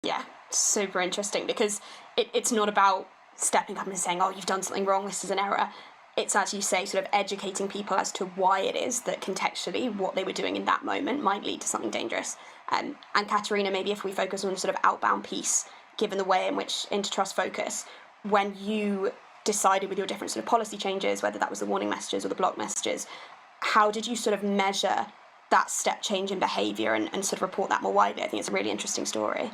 Yeah, super interesting, because it's not about stepping up and saying, oh, you've done something wrong, this is an error. It's, as you say, sort of educating people as to why it is that contextually what they were doing in that moment might lead to something dangerous. And Katharina, maybe if we focus on the sort of outbound piece, given the way in which Intertrust focus, when you decided with your different sort of policy changes, whether that was the warning messages or the block messages, how did you sort of measure that step change in behaviour and sort of report that more widely? I think it's a really interesting story.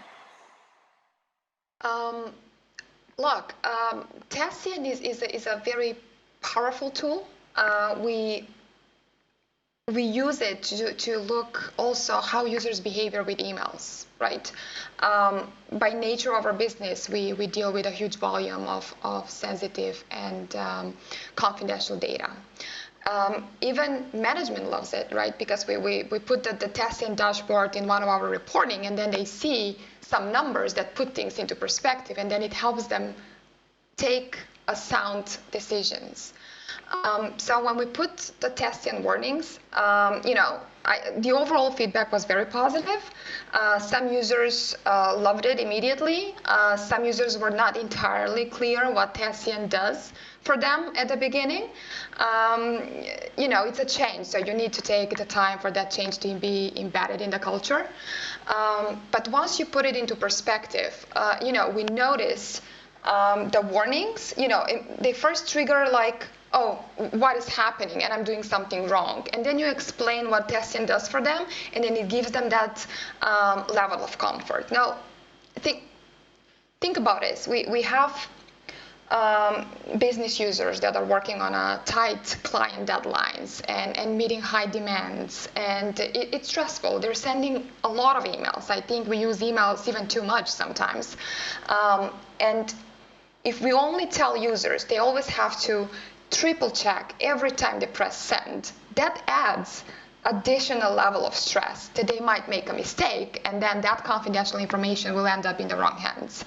Look, Tessian is a very powerful tool. We use it to look also how users behavior with emails, right? By nature of our business, we deal with a huge volume of sensitive and confidential data. Even management loves it, right? Because we put the Tessian dashboard in one of our reporting, and then they see some numbers that put things into perspective, and then it helps them take sound decisions. So when we put the Tessian warnings, the overall feedback was very positive. Some users loved it immediately. Some users were not entirely clear what Tessian does for them at the beginning. It's a change, so you need to take the time for that change to be embedded in the culture. But once you put it into perspective, we notice the warnings, they first trigger like, oh, what is happening? And I'm doing something wrong. And then you explain what Tessian does for them, and then it gives them that level of comfort. Now, think about this. We have business users that are working on a tight client deadlines and meeting high demands, and it's stressful. They're sending a lot of emails. I think we use emails even too much sometimes. And if we only tell users they always have to triple check every time they press send, that adds additional level of stress that they might make a mistake, and then that confidential information will end up in the wrong hands.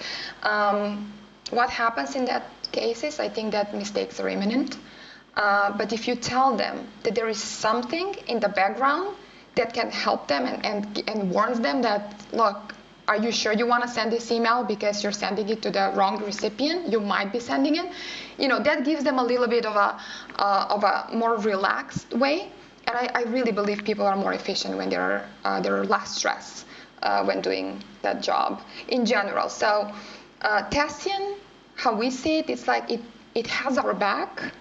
What happens in that cases? I think that mistakes are imminent. But if you tell them that there is something in the background that can help them and warns them that, look, are you sure you want to send this email because you're sending it to the wrong recipient? You might be sending it. That gives them a little bit of a more relaxed way And I really believe people are more efficient when they're less stressed when doing that job in general. So Tessian, how we see it, it's like it has our back.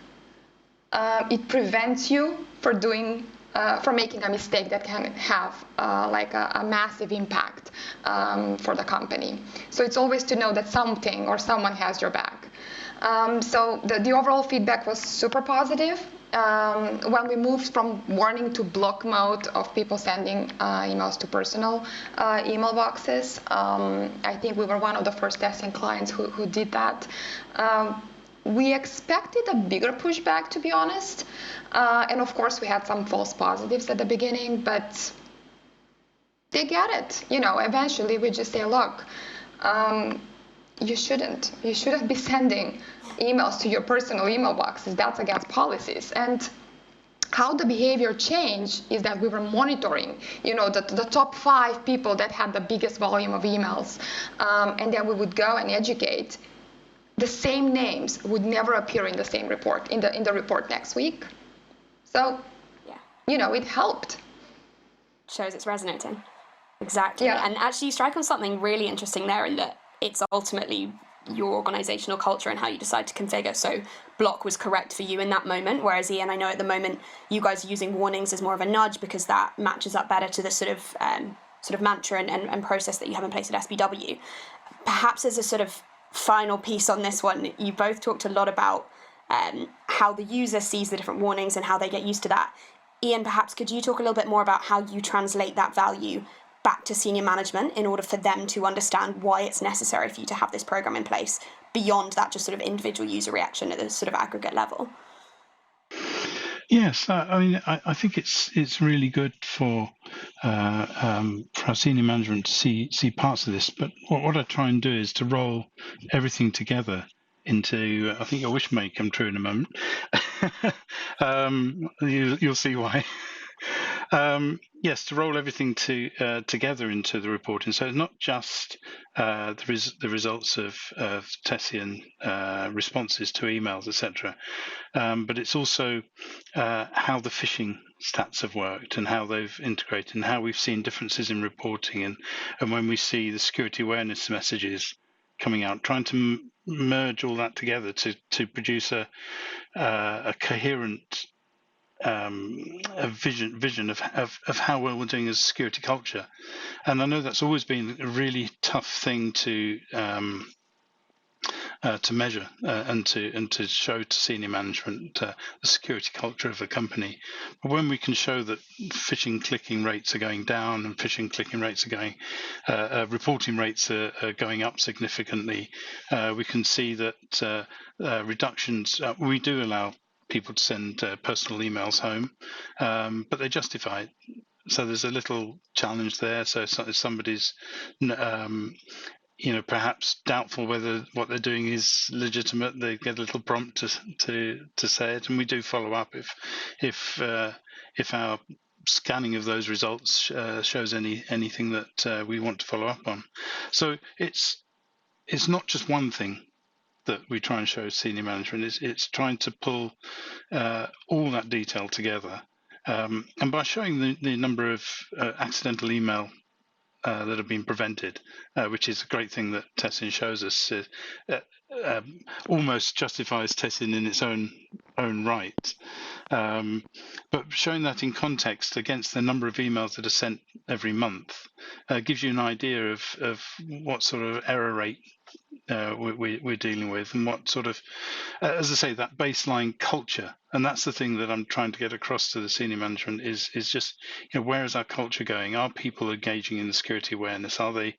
It prevents you from making a mistake that can have like a massive impact for the company. So it's always to know that something or someone has your back. So the overall feedback was super positive. When we moved from warning to block mode of people sending emails to personal email boxes, I think we were one of the first Tessian clients who did that. We expected a bigger pushback, to be honest. And of course, we had some false positives at the beginning, but they get it. Eventually we just say, look, you shouldn't be sending emails to your personal email boxes. That's against policies. And how the behavior changed is that we were monitoring, the top 5 people that had the biggest volume of emails. And then we would go and educate. The same names would never appear in the same report, in the report next week. So, it helped. Shows it's resonating. Exactly. Yeah. And actually you strike on something really interesting there, in that it's ultimately your organizational culture and how you decide to configure. So block was correct for you in that moment, whereas Ian, I know at the moment you guys are using warnings as more of a nudge because that matches up better to the sort of mantra and process that you have in place at SBW. Perhaps as a sort of final piece on this one, you both talked a lot about how the user sees the different warnings and how they get used to that. Ian, perhaps could you talk a little bit more about how you translate that value back to senior management in order for them to understand why it's necessary for you to have this program in place beyond that just sort of individual user reaction at the sort of aggregate level? Yes, I think it's really good for our senior management to see parts of this. But what I try and do is to roll everything together into. I think your wish may come true in a moment. You'll see why. Yes, to roll everything together into the reporting. So it's not just the results of Tessian responses to emails, etc., but it's also how the phishing stats have worked and how they've integrated and how we've seen differences in reporting and when we see the security awareness messages coming out, trying to merge all that together to produce a coherent a vision of how well we're doing as a security culture. And I know that's always been a really tough thing to measure and to show to senior management the security culture of a company. But when we can show that phishing clicking rates are going down and phishing clicking rates are going, reporting rates are going up significantly, we can see that reductions. We do allow people to send personal emails home, but they justify it. So there's a little challenge there. So if somebody's perhaps doubtful whether what they're doing is legitimate, they get a little prompt to say it, and we do follow up if our scanning of those results shows anything that we want to follow up on. So it's not just one thing that we try and show senior management. It's trying to pull all that detail together, and by showing the number of accidental email that have been prevented, which is a great thing that Tessian shows us, almost justifies Tessian in its own right. But showing that in context against the number of emails that are sent every month gives you an idea of what sort of error rate we're dealing with, and what sort of, as I say, that baseline culture. And that's the thing that I'm trying to get across to the senior management is just, where is our culture going? Are people engaging in the security awareness? Are they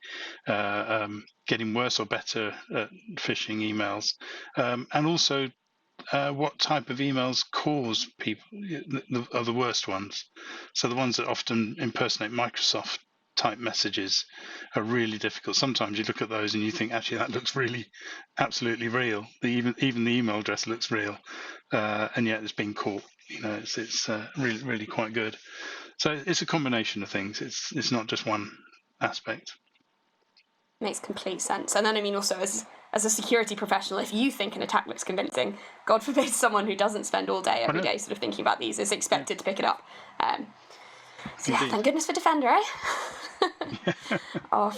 getting worse or better at phishing emails? And also, what type of emails cause people are the worst ones? So the ones that often impersonate Microsoft type messages are really difficult. Sometimes you look at those and you think, actually, that looks really absolutely real. Even the email address looks real, and yet it's been caught. It's really quite good. So it's a combination of things. It's not just one aspect. Makes complete sense. And then, also, as a security professional, if you think an attack looks convincing, God forbid someone who doesn't spend all day every day sort of thinking about these is expected to pick it up. So yeah, thank goodness for Defender, eh? Oh,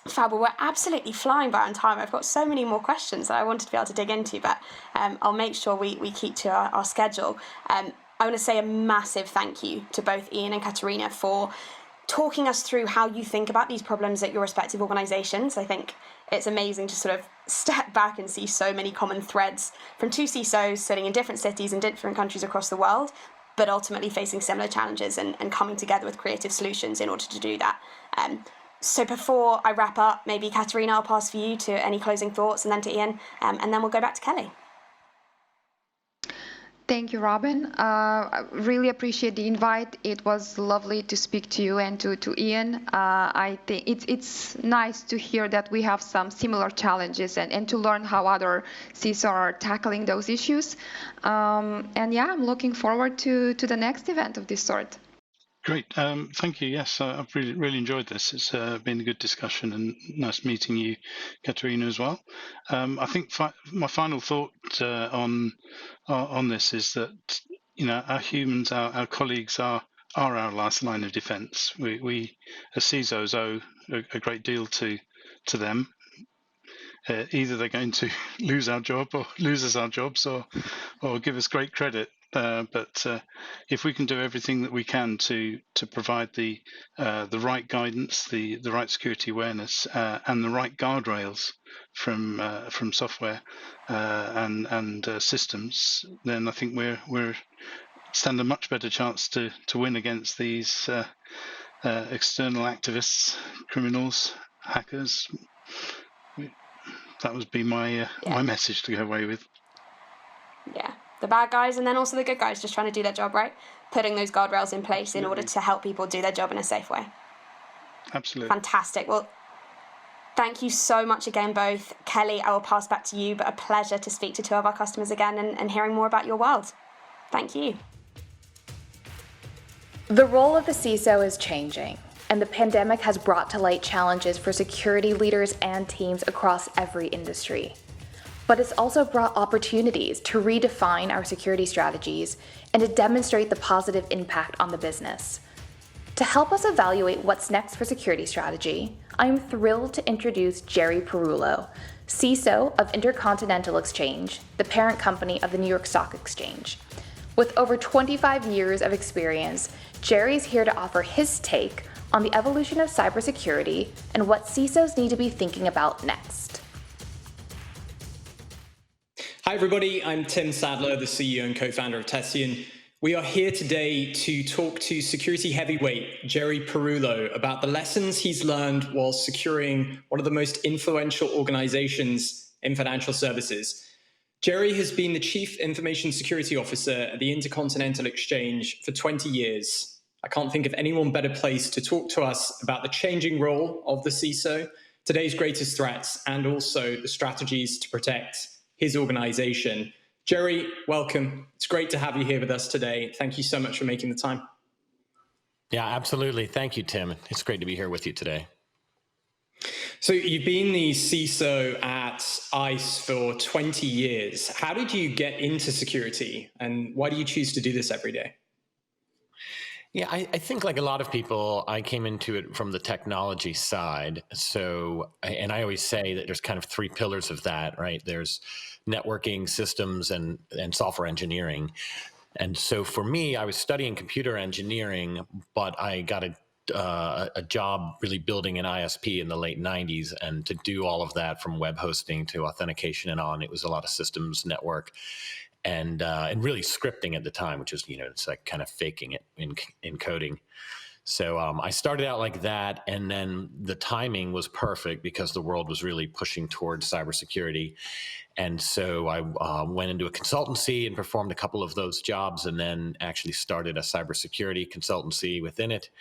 fab. Well, we're absolutely flying by on time. I've got so many more questions that I wanted to be able to dig into, but I'll make sure we keep to our schedule. I want to say a massive thank you to both Ian and Katerina for talking us through how you think about these problems at your respective organisations. I think it's amazing to sort of step back and see so many common threads from two CISOs sitting in different cities and different countries across the world, but ultimately facing similar challenges and coming together with creative solutions in order to do that. So before I wrap up, maybe Katerina, I'll pass for you to any closing thoughts, and then to Ian, and then we'll go back to Kelly. Thank you, Robin. I really appreciate the invite. It was lovely to speak to you and to Ian. I think it's nice to hear that we have some similar challenges and to learn how other CISOs are tackling those issues. And yeah, I'm looking forward to the next event of this sort. Great. Thank you. Yes, I've really enjoyed this. It's been a good discussion and nice meeting you, Katerina, as well. I think my final thought on this is that, you know, our humans, our colleagues are our last line of defence. We as CISOs owe a great deal to them. Either they're going to lose our job or lose us our jobs or give us great credit. But if we can do everything that we can to provide the right guidance, the right security awareness, and the right guardrails from software and systems, then I think we're stand a much better chance to win against these external activists, criminals, hackers. That would be my message to go away with. Yeah, the bad guys and then also the good guys just trying to do their job right, putting those guardrails in place Absolutely. In order to help people do their job in a safe way. Absolutely. Fantastic. Well, thank you so much again, both. Kelly, I will pass back to you, but a pleasure to speak to two of our customers again and hearing more about your world. Thank you. The role of the CISO is changing, and the pandemic has brought to light challenges for security leaders and teams across every industry. But it's also brought opportunities to redefine our security strategies and to demonstrate the positive impact on the business. To help us evaluate what's next for security strategy, I am thrilled to introduce Jerry Perulo, CISO of Intercontinental Exchange, the parent company of the New York Stock Exchange. With over 25 years of experience, Jerry's here to offer his take on the evolution of cybersecurity and what CISOs need to be thinking about next. Hi everybody, I'm Tim Sadler, the CEO and co-founder of Tessian. We are here today to talk to security heavyweight Jerry Perulo about the lessons he's learned while securing one of the most influential organizations in financial services. Jerry has been the Chief Information Security Officer at the Intercontinental Exchange for 20 years. I can't think of anyone better placed to talk to us about the changing role of the CISO, today's greatest threats, and also the strategies to protect his organization. Jerry, welcome. It's great to have you here with us today. Thank you so much for making the time. Yeah, absolutely. Thank you, Tim. It's great to be here with you today. So you've been the CISO at ICE for 20 years. How did you get into security, and why do you choose to do this every day? Yeah, I think like a lot of people, I came into it from the technology side. So, and I always say that there's kind of three pillars of that, right? There's networking, systems, and software engineering. And so for me, I was studying computer engineering, but I got a job really building an ISP in the late 90s. And to do all of that from web hosting to authentication and on, it was a lot of systems, network, and really scripting at the time, which is, it's like kind of faking it in coding. So I started out like that, and then the timing was perfect because the world was really pushing towards cybersecurity. And so I went into a consultancy and performed a couple of those jobs, and then actually started a cybersecurity consultancy within it.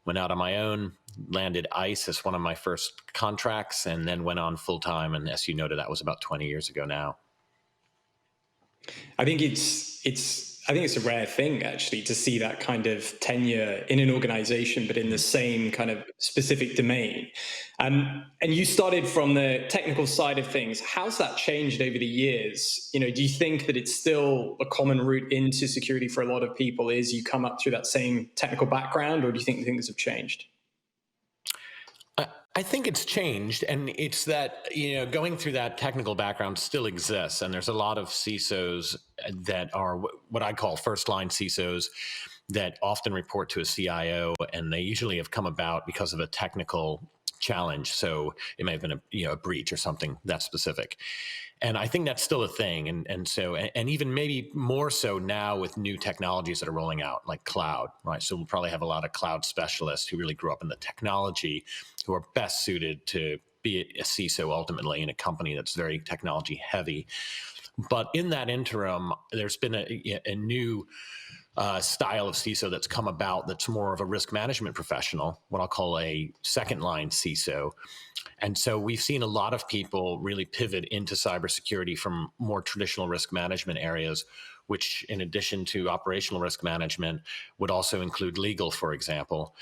Went out on my own, landed ICE as one of my first contracts, and then went on full time. And as you noted, that was about 20 years ago now. I think it's I think it's a rare thing actually to see that kind of tenure in an organization, but in the same kind of specific domain. And you started from the technical side of things. How's that changed over the years? Do you think that it's still a common route into security for a lot of people is you come up through that same technical background, or do you think things have changed? I think it's changed, and it's that, going through that technical background still exists, and there's a lot of CISOs that are what I call first-line CISOs that often report to a CIO, and they usually have come about because of a technical challenge. So it may have been a breach or something that specific. And I think that's still a thing. And even maybe more so now with new technologies that are rolling out, like cloud, right? So we'll probably have a lot of cloud specialists who really grew up in the technology, who are best suited to be a CISO ultimately in a company that's very technology heavy. But in that interim, there's been a new style of CISO that's come about that's more of a risk management professional, what I'll call a second line CISO. And so we've seen a lot of people really pivot into cybersecurity from more traditional risk management areas, which in addition to operational risk management would also include legal, for example.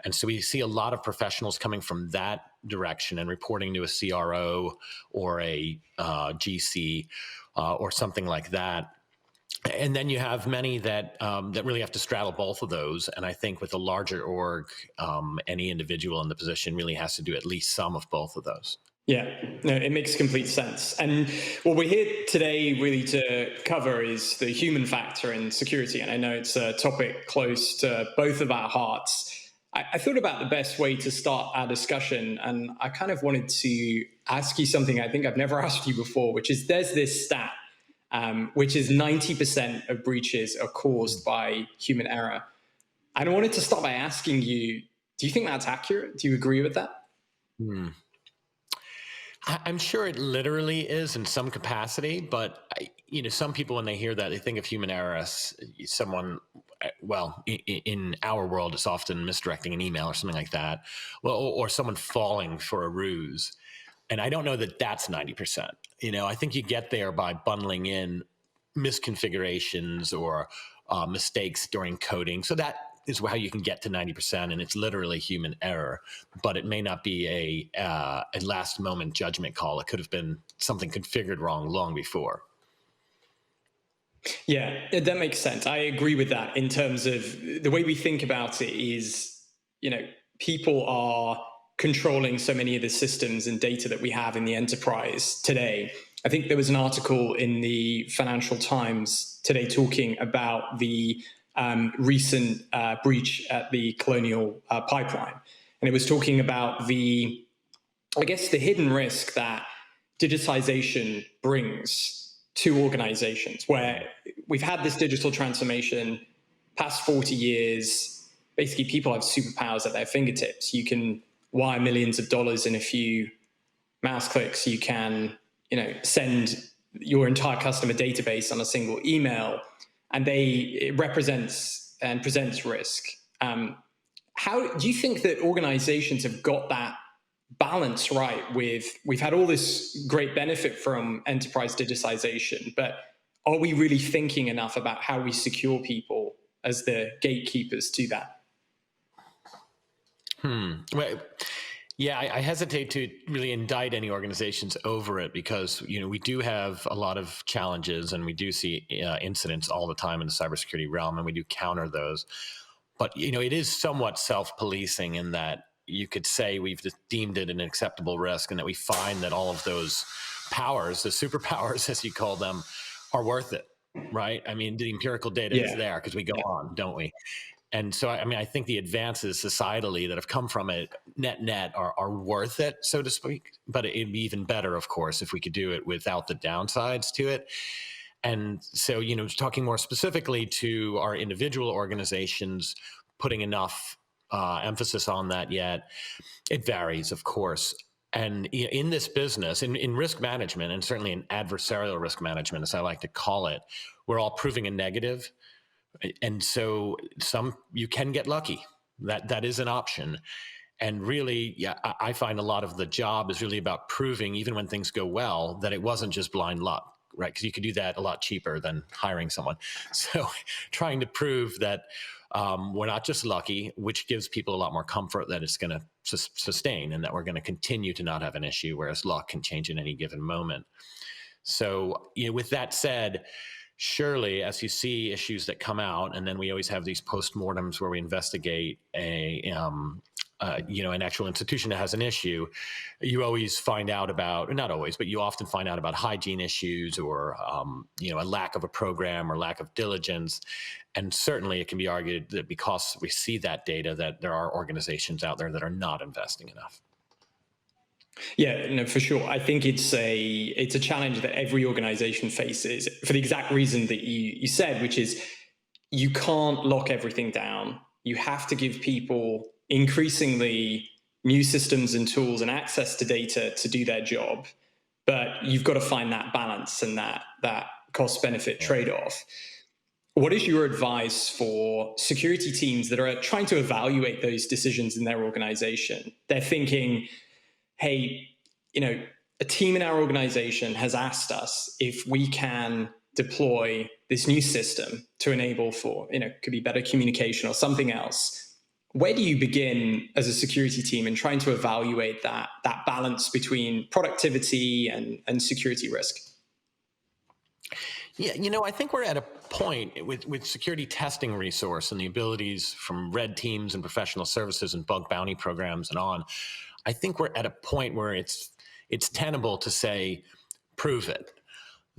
And so we see a lot of professionals coming from that direction and reporting to a CRO or a GC or something like that. And then you have many that really have to straddle both of those. And I think with a larger org, any individual in the position really has to do at least some of both of those. Yeah, no, it makes complete sense. And what we're here today really to cover is the human factor in security. And I know it's a topic close to both of our hearts. I thought about the best way to start our discussion, and I kind of wanted to ask you something I think I've never asked you before, which is there's this stat, which is 90% of breaches are caused by human error. And I wanted to start by asking you, do you think that's accurate? Do you agree with that? I'm sure it literally is in some capacity, but some people, when they hear that, they think of human error as someone, well, in our world, it's often misdirecting an email or something like that, well, or someone falling for a ruse. And I don't know that that's 90%. I think you get there by bundling in misconfigurations or mistakes during coding. So that is how you can get to 90%, and it's literally human error. But it may not be a last moment judgment call. It could have been something configured wrong long before. Yeah, that makes sense. I agree with that in terms of the way we think about it is, people are controlling so many of the systems and data that we have in the enterprise today. I think there was an article in the Financial Times today talking about the recent breach at the Colonial Pipeline. And it was talking about the hidden risk that digitization brings to organizations, where we've had this digital transformation past 40 years. Basically, people have superpowers at their fingertips. You can wire millions of dollars in a few mouse clicks. You can, send your entire customer database on a single email, and it represents and presents risk. How do you think that organizations have got that balance right? We've had all this great benefit from enterprise digitization, but are we really thinking enough about how we secure people as the gatekeepers to that? Well, yeah, I hesitate to really indict any organizations over it because, we do have a lot of challenges and we do see incidents all the time in the cybersecurity realm, and we do counter those. But, it is somewhat self-policing in that you could say we've deemed it an acceptable risk and that we find that all of those powers, the superpowers, as you call them, are worth it, right? I mean, the empirical data is there because we go on, don't we? And so, I think the advances societally that have come from it net are worth it, so to speak. But it'd be even better, of course, if we could do it without the downsides to it. And so, talking more specifically to our individual organizations, putting enough emphasis on that yet, it varies, of course. And in this business, in risk management, and certainly in adversarial risk management, as I like to call it, we're all proving a negative. And so you can get lucky. That is an option. And really, I find a lot of the job is really about proving, even when things go well, that it wasn't just blind luck, right? Because you could do that a lot cheaper than hiring someone. So trying to prove that we're not just lucky, which gives people a lot more comfort that it's going to sustain and that we're going to continue to not have an issue, whereas luck can change in any given moment. So, with that said, surely as you see issues that come out, and then we always have these postmortems where we investigate an actual institution that has an issue, you always find out about, not always, but you often find out about hygiene issues or, a lack of a program or lack of diligence. And certainly it can be argued that because we see that data, that there are organizations out there that are not investing enough. Yeah, no, for sure. I think it's a challenge that every organization faces for the exact reason that you said, which is you can't lock everything down. You have to give people increasingly new systems and tools and access to data to do their job. But you've got to find that balance and that cost-benefit trade-off. What is your advice for security teams that are trying to evaluate those decisions in their organization? They're thinking, hey, a team in our organization has asked us if we can deploy this new system to enable for, could be better communication or something else. Where do you begin as a security team in trying to evaluate that balance between productivity and security risk? Yeah, I think we're at a point with security testing resource and the abilities from red teams and professional services and bug bounty programs and on. I think we're at a point where it's tenable to say, prove it.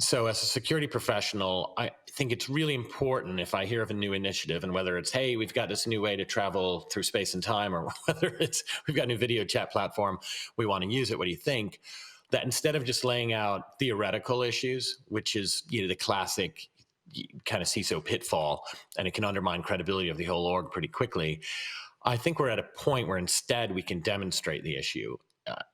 So as a security professional, I think it's really important if I hear of a new initiative, and whether it's, hey, we've got this new way to travel through space and time, or whether it's, we've got a new video chat platform, we want to use it, what do you think? That instead of just laying out theoretical issues, which is the classic kind of CISO pitfall, and it can undermine credibility of the whole org pretty quickly, I think we're at a point where instead we can demonstrate the issue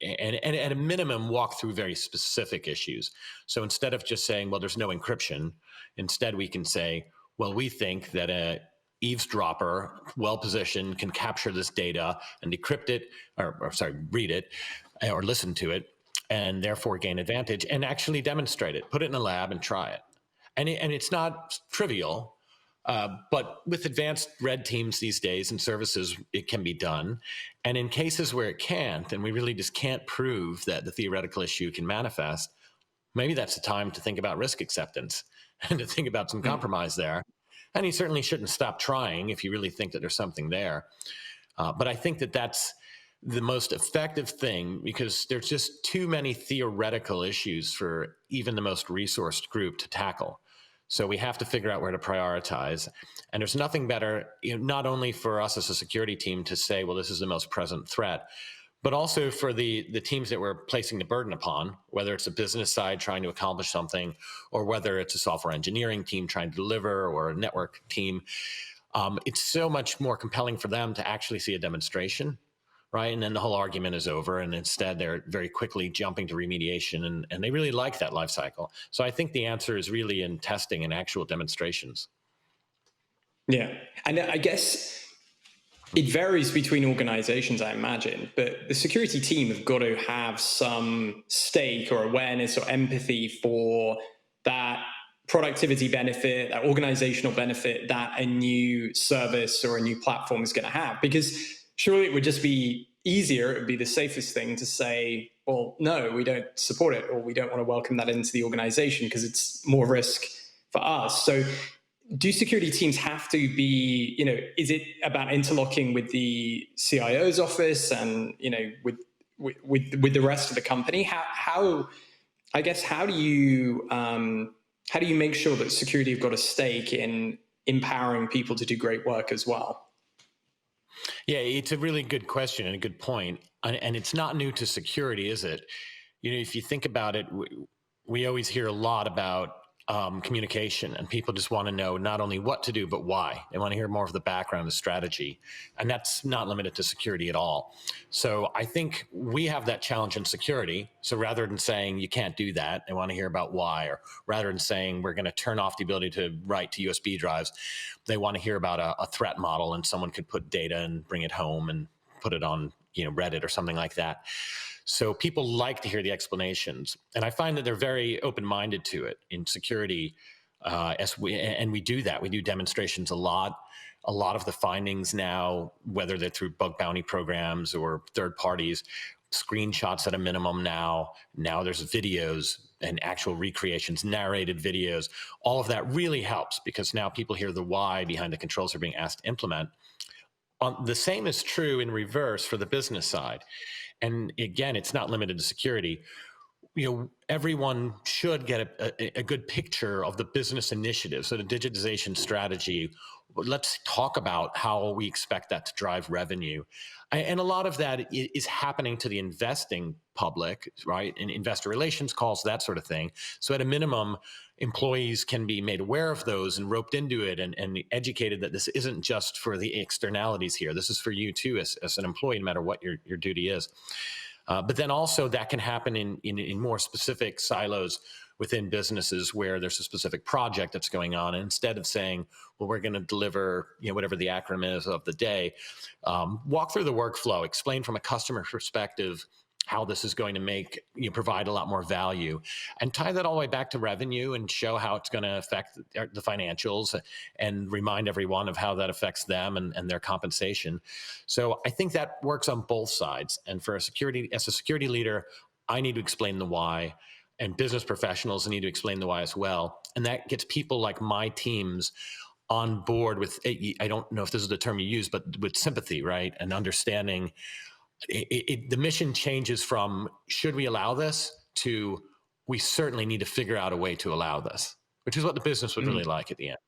and at a minimum walk through very specific issues. So instead of just saying, well, there's no encryption, instead we can say, well, we think that a eavesdropper, well-positioned, can capture this data and decrypt it, read it or listen to it, and therefore gain advantage, and actually demonstrate it, put it in a lab and try it. And it's not trivial. But with advanced red teams these days and services, it can be done. And in cases where it can't, and we really just can't prove that the theoretical issue can manifest, maybe that's the time to think about risk acceptance and to think about some compromise there. And you certainly shouldn't stop trying if you really think that there's something there. But I think that that's the most effective thing, because there's just too many theoretical issues for even the most resourced group to tackle. So we have to figure out where to prioritize. And there's nothing better, not only for us as a security team to say, well, this is the most present threat, but also for the teams that we're placing the burden upon, whether it's a business side trying to accomplish something, or whether it's a software engineering team trying to deliver, or a network team. It's so much more compelling for them to actually see a demonstration, right? And then the whole argument is over, and instead they're very quickly jumping to remediation, and they really like that life cycle. So I think the answer is really in testing and actual demonstrations. Yeah, and I guess it varies between organizations, I imagine, but the security team have got to have some stake or awareness or empathy for that productivity benefit, that organizational benefit that a new service or a new platform is going to have. Because surely it would just be easier, it would be the safest thing to say, well, no, we don't support it, or we don't want to welcome that into the organization because it's more risk for us. So do security teams have to be, is it about interlocking with the CIO's office and, with the rest of the company? How do you make sure that security have got a stake in empowering people to do great work as well? Yeah, it's a really good question and a good point. And it's not new to security, is it? If you think about it, we always hear a lot about communication, and people just want to know not only what to do, but why. They want to hear more of the background, the strategy. And that's not limited to security at all. So I think we have that challenge in security. So rather than saying you can't do that, they want to hear about why, or rather than saying we're going to turn off the ability to write to USB drives, they want to hear about a threat model, and someone could put data and bring it home and put it on Reddit or something like that. So people like to hear the explanations. And I find that they're very open-minded to it in security. And we do that. We do demonstrations a lot. A lot of the findings now, whether they're through bug bounty programs or third parties, screenshots at a minimum now. Now there's videos and actual recreations, narrated videos. All of that really helps because now people hear the why behind the controls they're being asked to implement. The same is true in reverse for the business side. And again, it's not limited to security. Everyone should get a good picture of the business initiative. So the digitization strategy, let's talk about how we expect that to drive revenue. And a lot of that is happening to the investing public, right? In investor relations calls, that sort of thing. So at a minimum, employees can be made aware of those and roped into it and educated that this isn't just for the externalities here. This is for you too as an employee, no matter what your duty is. But then also that can happen in more specific silos within businesses where there's a specific project that's going on. And instead of saying, well, we're going to deliver, whatever the acronym is of the day, walk through the workflow, explain from a customer perspective how this is going to provide a lot more value, and tie that all the way back to revenue and show how it's going to affect the financials and remind everyone of how that affects them and their compensation. So I think that works on both sides. And for as a security leader, I need to explain the why, and business professionals need to explain the why as well. And that gets people like my teams on board with, I don't know if this is the term you use, but with sympathy, right? And understanding. The mission changes from should we allow this to we certainly need to figure out a way to allow this, which is what the business would really like at the end.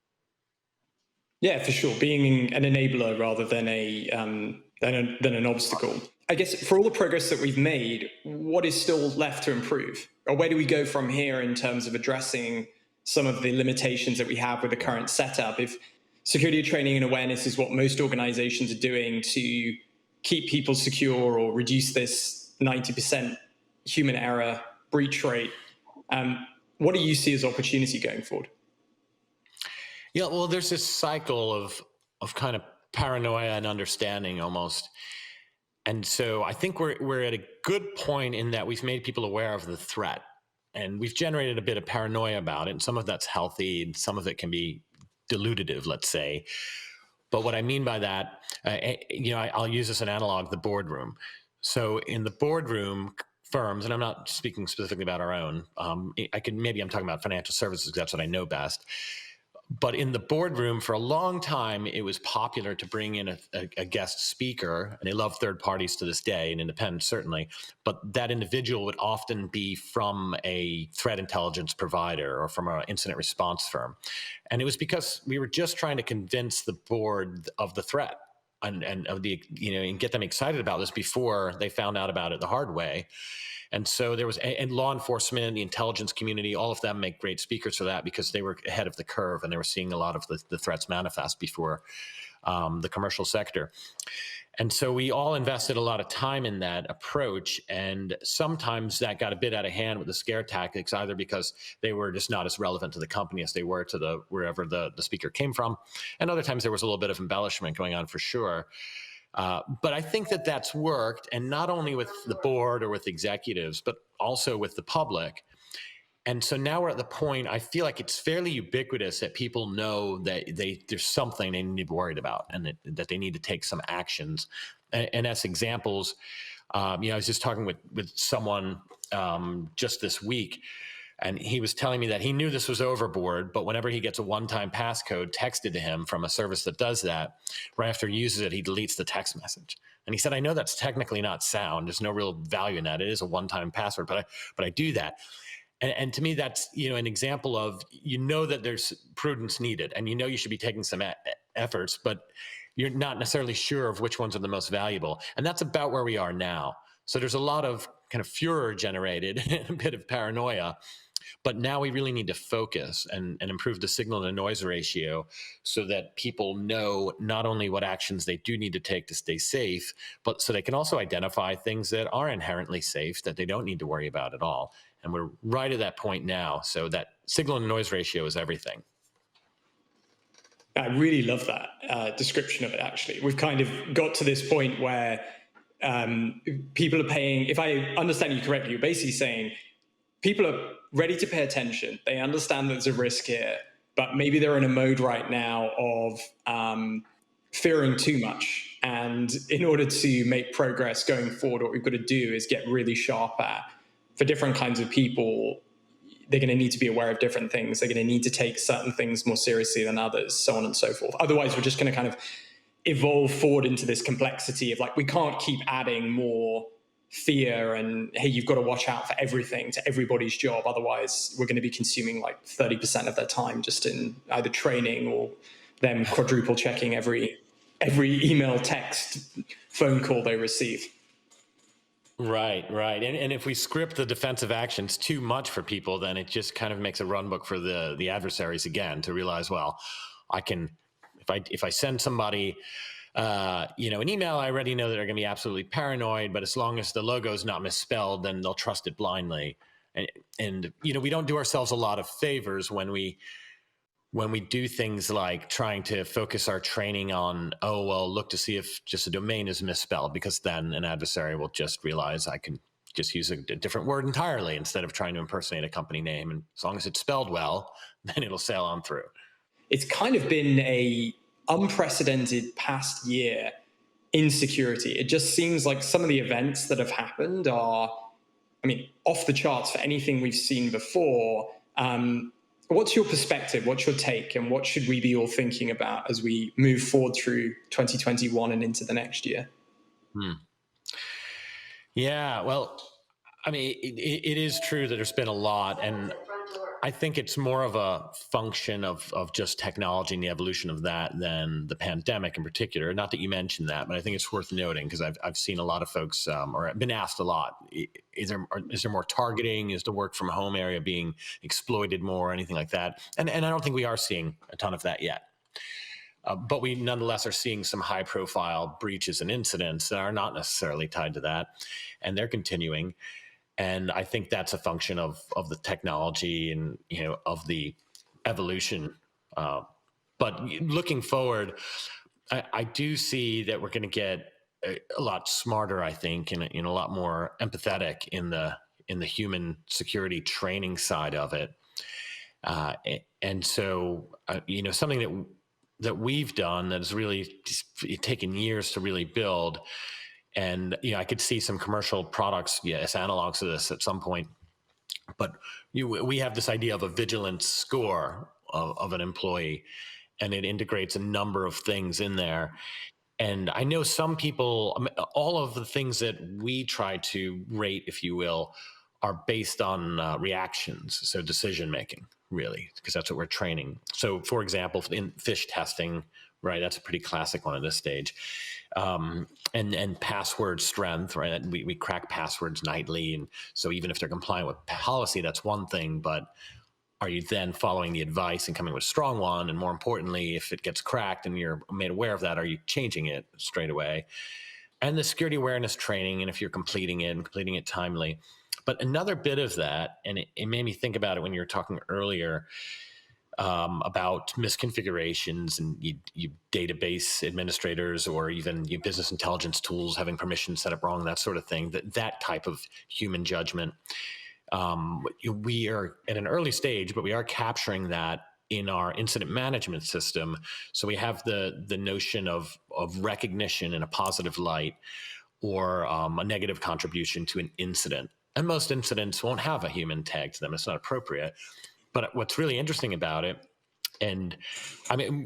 Yeah, for sure. Being an enabler rather than an obstacle. I guess for all the progress that we've made, what is still left to improve? Or where do we go from here in terms of addressing some of the limitations that we have with the current setup? If security training and awareness is what most organizations are doing to keep people secure or reduce this 90% human error breach rate, what do you see as opportunity going forward? Yeah, well, there's this cycle of kind of paranoia and understanding almost. And so I think we're at a good point in that we've made people aware of the threat, and we've generated a bit of paranoia about it. And some of that's healthy, and some of it can be deludative, let's say. But what I mean by that, I'll use this an analog, the boardroom. So in the boardroom, firms, and I'm not speaking specifically about our own, I'm talking about financial services because that's what I know best. But in the boardroom, for a long time, it was popular to bring in a guest speaker, and they love third parties to this day, and independents certainly. But that individual would often be from a threat intelligence provider or from an incident response firm. And it was because we were just trying to convince the board of the threat and get them excited about this before they found out about it the hard way. And so there was, and law enforcement, the intelligence community, all of them make great speakers for that because they were ahead of the curve and they were seeing a lot of the threats manifest before the commercial sector. And so we all invested a lot of time in that approach. And sometimes that got a bit out of hand with the scare tactics, either because they were just not as relevant to the company as they were to wherever the speaker came from. And other times there was a little bit of embellishment going on for sure. But I think that that's worked, and not only with the board or with executives, but also with the public. And so now we're at the point, I feel like it's fairly ubiquitous that people know that there's something they need to be worried about and that they need to take some actions. And as examples, I was just talking with someone just this week, and he was telling me that he knew this was overboard, but whenever he gets a one-time passcode texted to him from a service that does that, right after he uses it, he deletes the text message. And he said, I know that's technically not sound. There's no real value in that. It is a one-time password, but I do that. And to me, that's an example of that there's prudence needed, and you should be taking some efforts, but you're not necessarily sure of which ones are the most valuable. And that's about where we are now. So there's a lot of kind of furor generated, a bit of paranoia. But now we really need to focus and improve the signal to noise ratio so that people know not only what actions they do need to take to stay safe, but so they can also identify things that are inherently safe that they don't need to worry about at all. And we're right at that point now. So that signal to noise ratio is everything. I really love that description of it, actually. We've kind of got to this point where people are paying, if I understand you correctly, you're basically saying people are ready to pay attention. They understand that there's a risk here, but maybe they're in a mode right now of fearing too much. And in order to make progress going forward, what we've got to do is get really sharp at, for different kinds of people, they're going to need to be aware of different things. They're going to need to take certain things more seriously than others, so on and so forth. Otherwise, we're just going to kind of evolve forward into this complexity of like, we can't keep adding more fear and, hey, you've got to watch out for everything to everybody's job. Otherwise, we're going to be consuming like 30% of their time just in either training or them quadruple checking every email, text, phone call they receive. Right. And if we script the defensive actions too much for people, then it just kind of makes a run book for the adversaries again to realize, well, I can, if I send somebody, an email, I already know that they're going to be absolutely paranoid, but as long as the logo is not misspelled, then they'll trust it blindly. And we don't do ourselves a lot of favors when we do things like trying to focus our training on, look to see if just a domain is misspelled, because then an adversary will just realize I can just use a different word entirely instead of trying to impersonate a company name. And as long as it's spelled well, then it'll sail on through. It's kind of been a unprecedented past year in security. It just seems like some of the events that have happened are, off the charts for anything we've seen before. What's your perspective? What's your take? And what should we be all thinking about as we move forward through 2021 and into the next year? Yeah, well, it is true that there's been a lot. And I think it's more of a function of just technology and the evolution of that than the pandemic in particular. Not that you mentioned that, but I think it's worth noting because I've seen a lot of folks, or been asked a lot, is there more targeting? Is the work from home area being exploited more, or anything like that? And I don't think we are seeing a ton of that yet. But we nonetheless are seeing some high profile breaches and incidents that are not necessarily tied to that. And they're continuing. And I think that's a function of the technology and, of the evolution. But looking forward, I do see that we're going to get a lot smarter, I think, and a lot more empathetic in the human security training side of it. And so, something that we've done that has really taken years to really build. And I could see some commercial products, as analogs to this at some point. But we have this idea of a vigilance score of an employee, and it integrates a number of things in there. And I know some people, all of the things that we try to rate, if you will, are based on reactions, so decision making, really, because that's what we're training. So, for example, in phish testing, right, that's a pretty classic one at this stage. And password strength, right? We crack passwords nightly. And so even if they're compliant with policy, that's one thing, but are you then following the advice and coming with a strong one? And more importantly, if it gets cracked and you're made aware of that, are you changing it straight away? And the security awareness training, and if you're completing it timely. But another bit of that, and it made me think about it when you were talking earlier, about misconfigurations and you database administrators, or even you business intelligence tools having permission set up wrong, that sort of thing, that type of human judgment. We are at an early stage, but we are capturing that in our incident management system. So we have the notion of recognition in a positive light, or a negative contribution to an incident. And most incidents won't have a human tag to them. It's not appropriate. But what's really interesting about it, and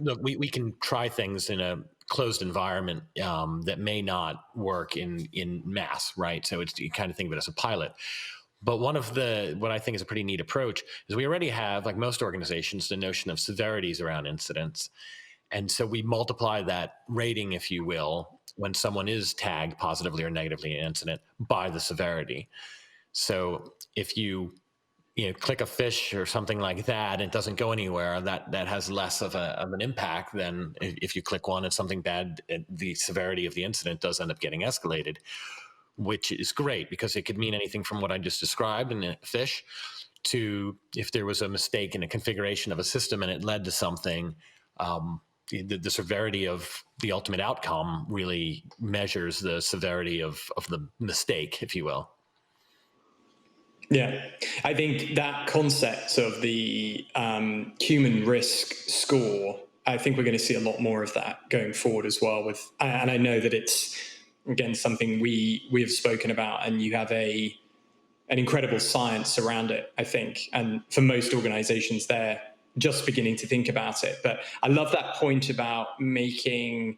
look, we can try things in a closed environment that may not work in mass, right? So you kind of think of it as a pilot. But what I think is a pretty neat approach is we already have, like most organizations, the notion of severities around incidents. And so we multiply that rating, if you will, when someone is tagged positively or negatively in an incident by the severity. So if you click a phish or something like that, and it doesn't go anywhere, that has less of an impact than if you click one and something bad, the severity of the incident does end up getting escalated, which is great because it could mean anything from what I just described in a phish to if there was a mistake in a configuration of a system and it led to something, the severity of the ultimate outcome really measures the severity of the mistake, if you will. Yeah, I think that concept of the human risk score, I think we're going to see a lot more of that going forward as well. And I know that it's, again, something we have spoken about, and you have an incredible science around it, I think. And for most organizations, they're just beginning to think about it. But I love that point about making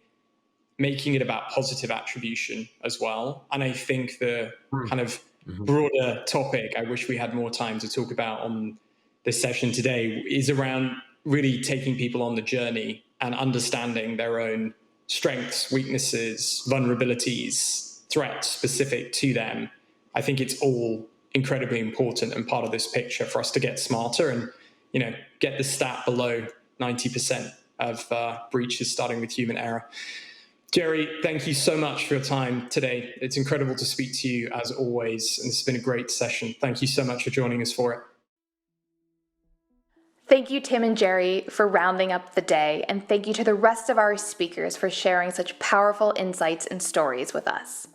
it about positive attribution as well. And I think the kind of broader topic I wish we had more time to talk about on this session today is around really taking people on the journey and understanding their own strengths, weaknesses, vulnerabilities, threats specific to them. I think it's all incredibly important and part of this picture for us to get smarter and, get the stat below 90% of breaches starting with human error. Jerry, thank you so much for your time today. It's incredible to speak to you as always, and this has been a great session. Thank you so much for joining us for it. Thank you, Tim and Jerry, for rounding up the day, and thank you to the rest of our speakers for sharing such powerful insights and stories with us.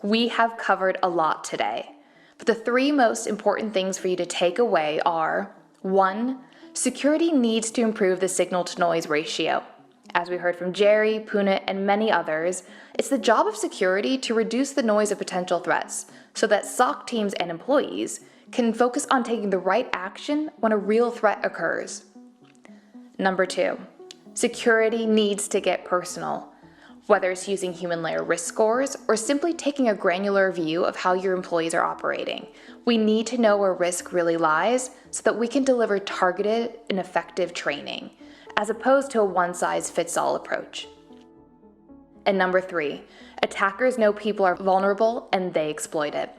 We have covered a lot today, but the three most important things for you to take away are: 1, security needs to improve the signal-to-noise ratio. As we heard from Jerry, Punit, and many others, it's the job of security to reduce the noise of potential threats so that SOC teams and employees can focus on taking the right action when a real threat occurs. Number 2, security needs to get personal. Whether it's using human layer risk scores or simply taking a granular view of how your employees are operating, we need to know where risk really lies so that we can deliver targeted and effective training, as opposed to a one-size-fits-all approach. And number 3, attackers know people are vulnerable and they exploit it.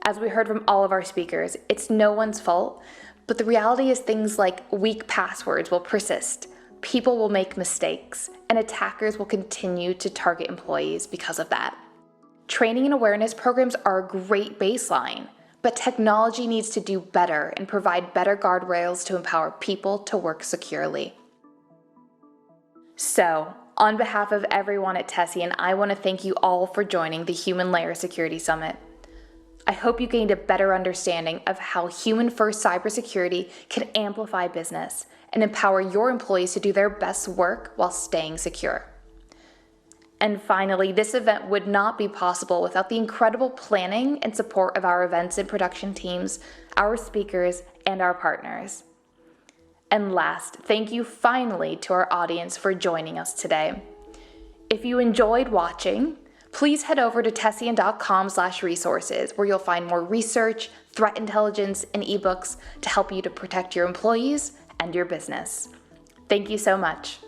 As we heard from all of our speakers, it's no one's fault, but the reality is things like weak passwords will persist, people will make mistakes, and attackers will continue to target employees because of that. Training and awareness programs are a great baseline, but technology needs to do better and provide better guardrails to empower people to work securely. So, on behalf of everyone at Tessian, I want to thank you all for joining the Human Layer Security Summit. I hope you gained a better understanding of how human-first cybersecurity can amplify business and empower your employees to do their best work while staying secure. And finally, this event would not be possible without the incredible planning and support of our events and production teams, our speakers, and our partners. And last, thank you finally to our audience for joining us today. If you enjoyed watching, please head over to Tessian.com/resources, where you'll find more research, threat intelligence, and ebooks to help you to protect your employees and your business. Thank you so much.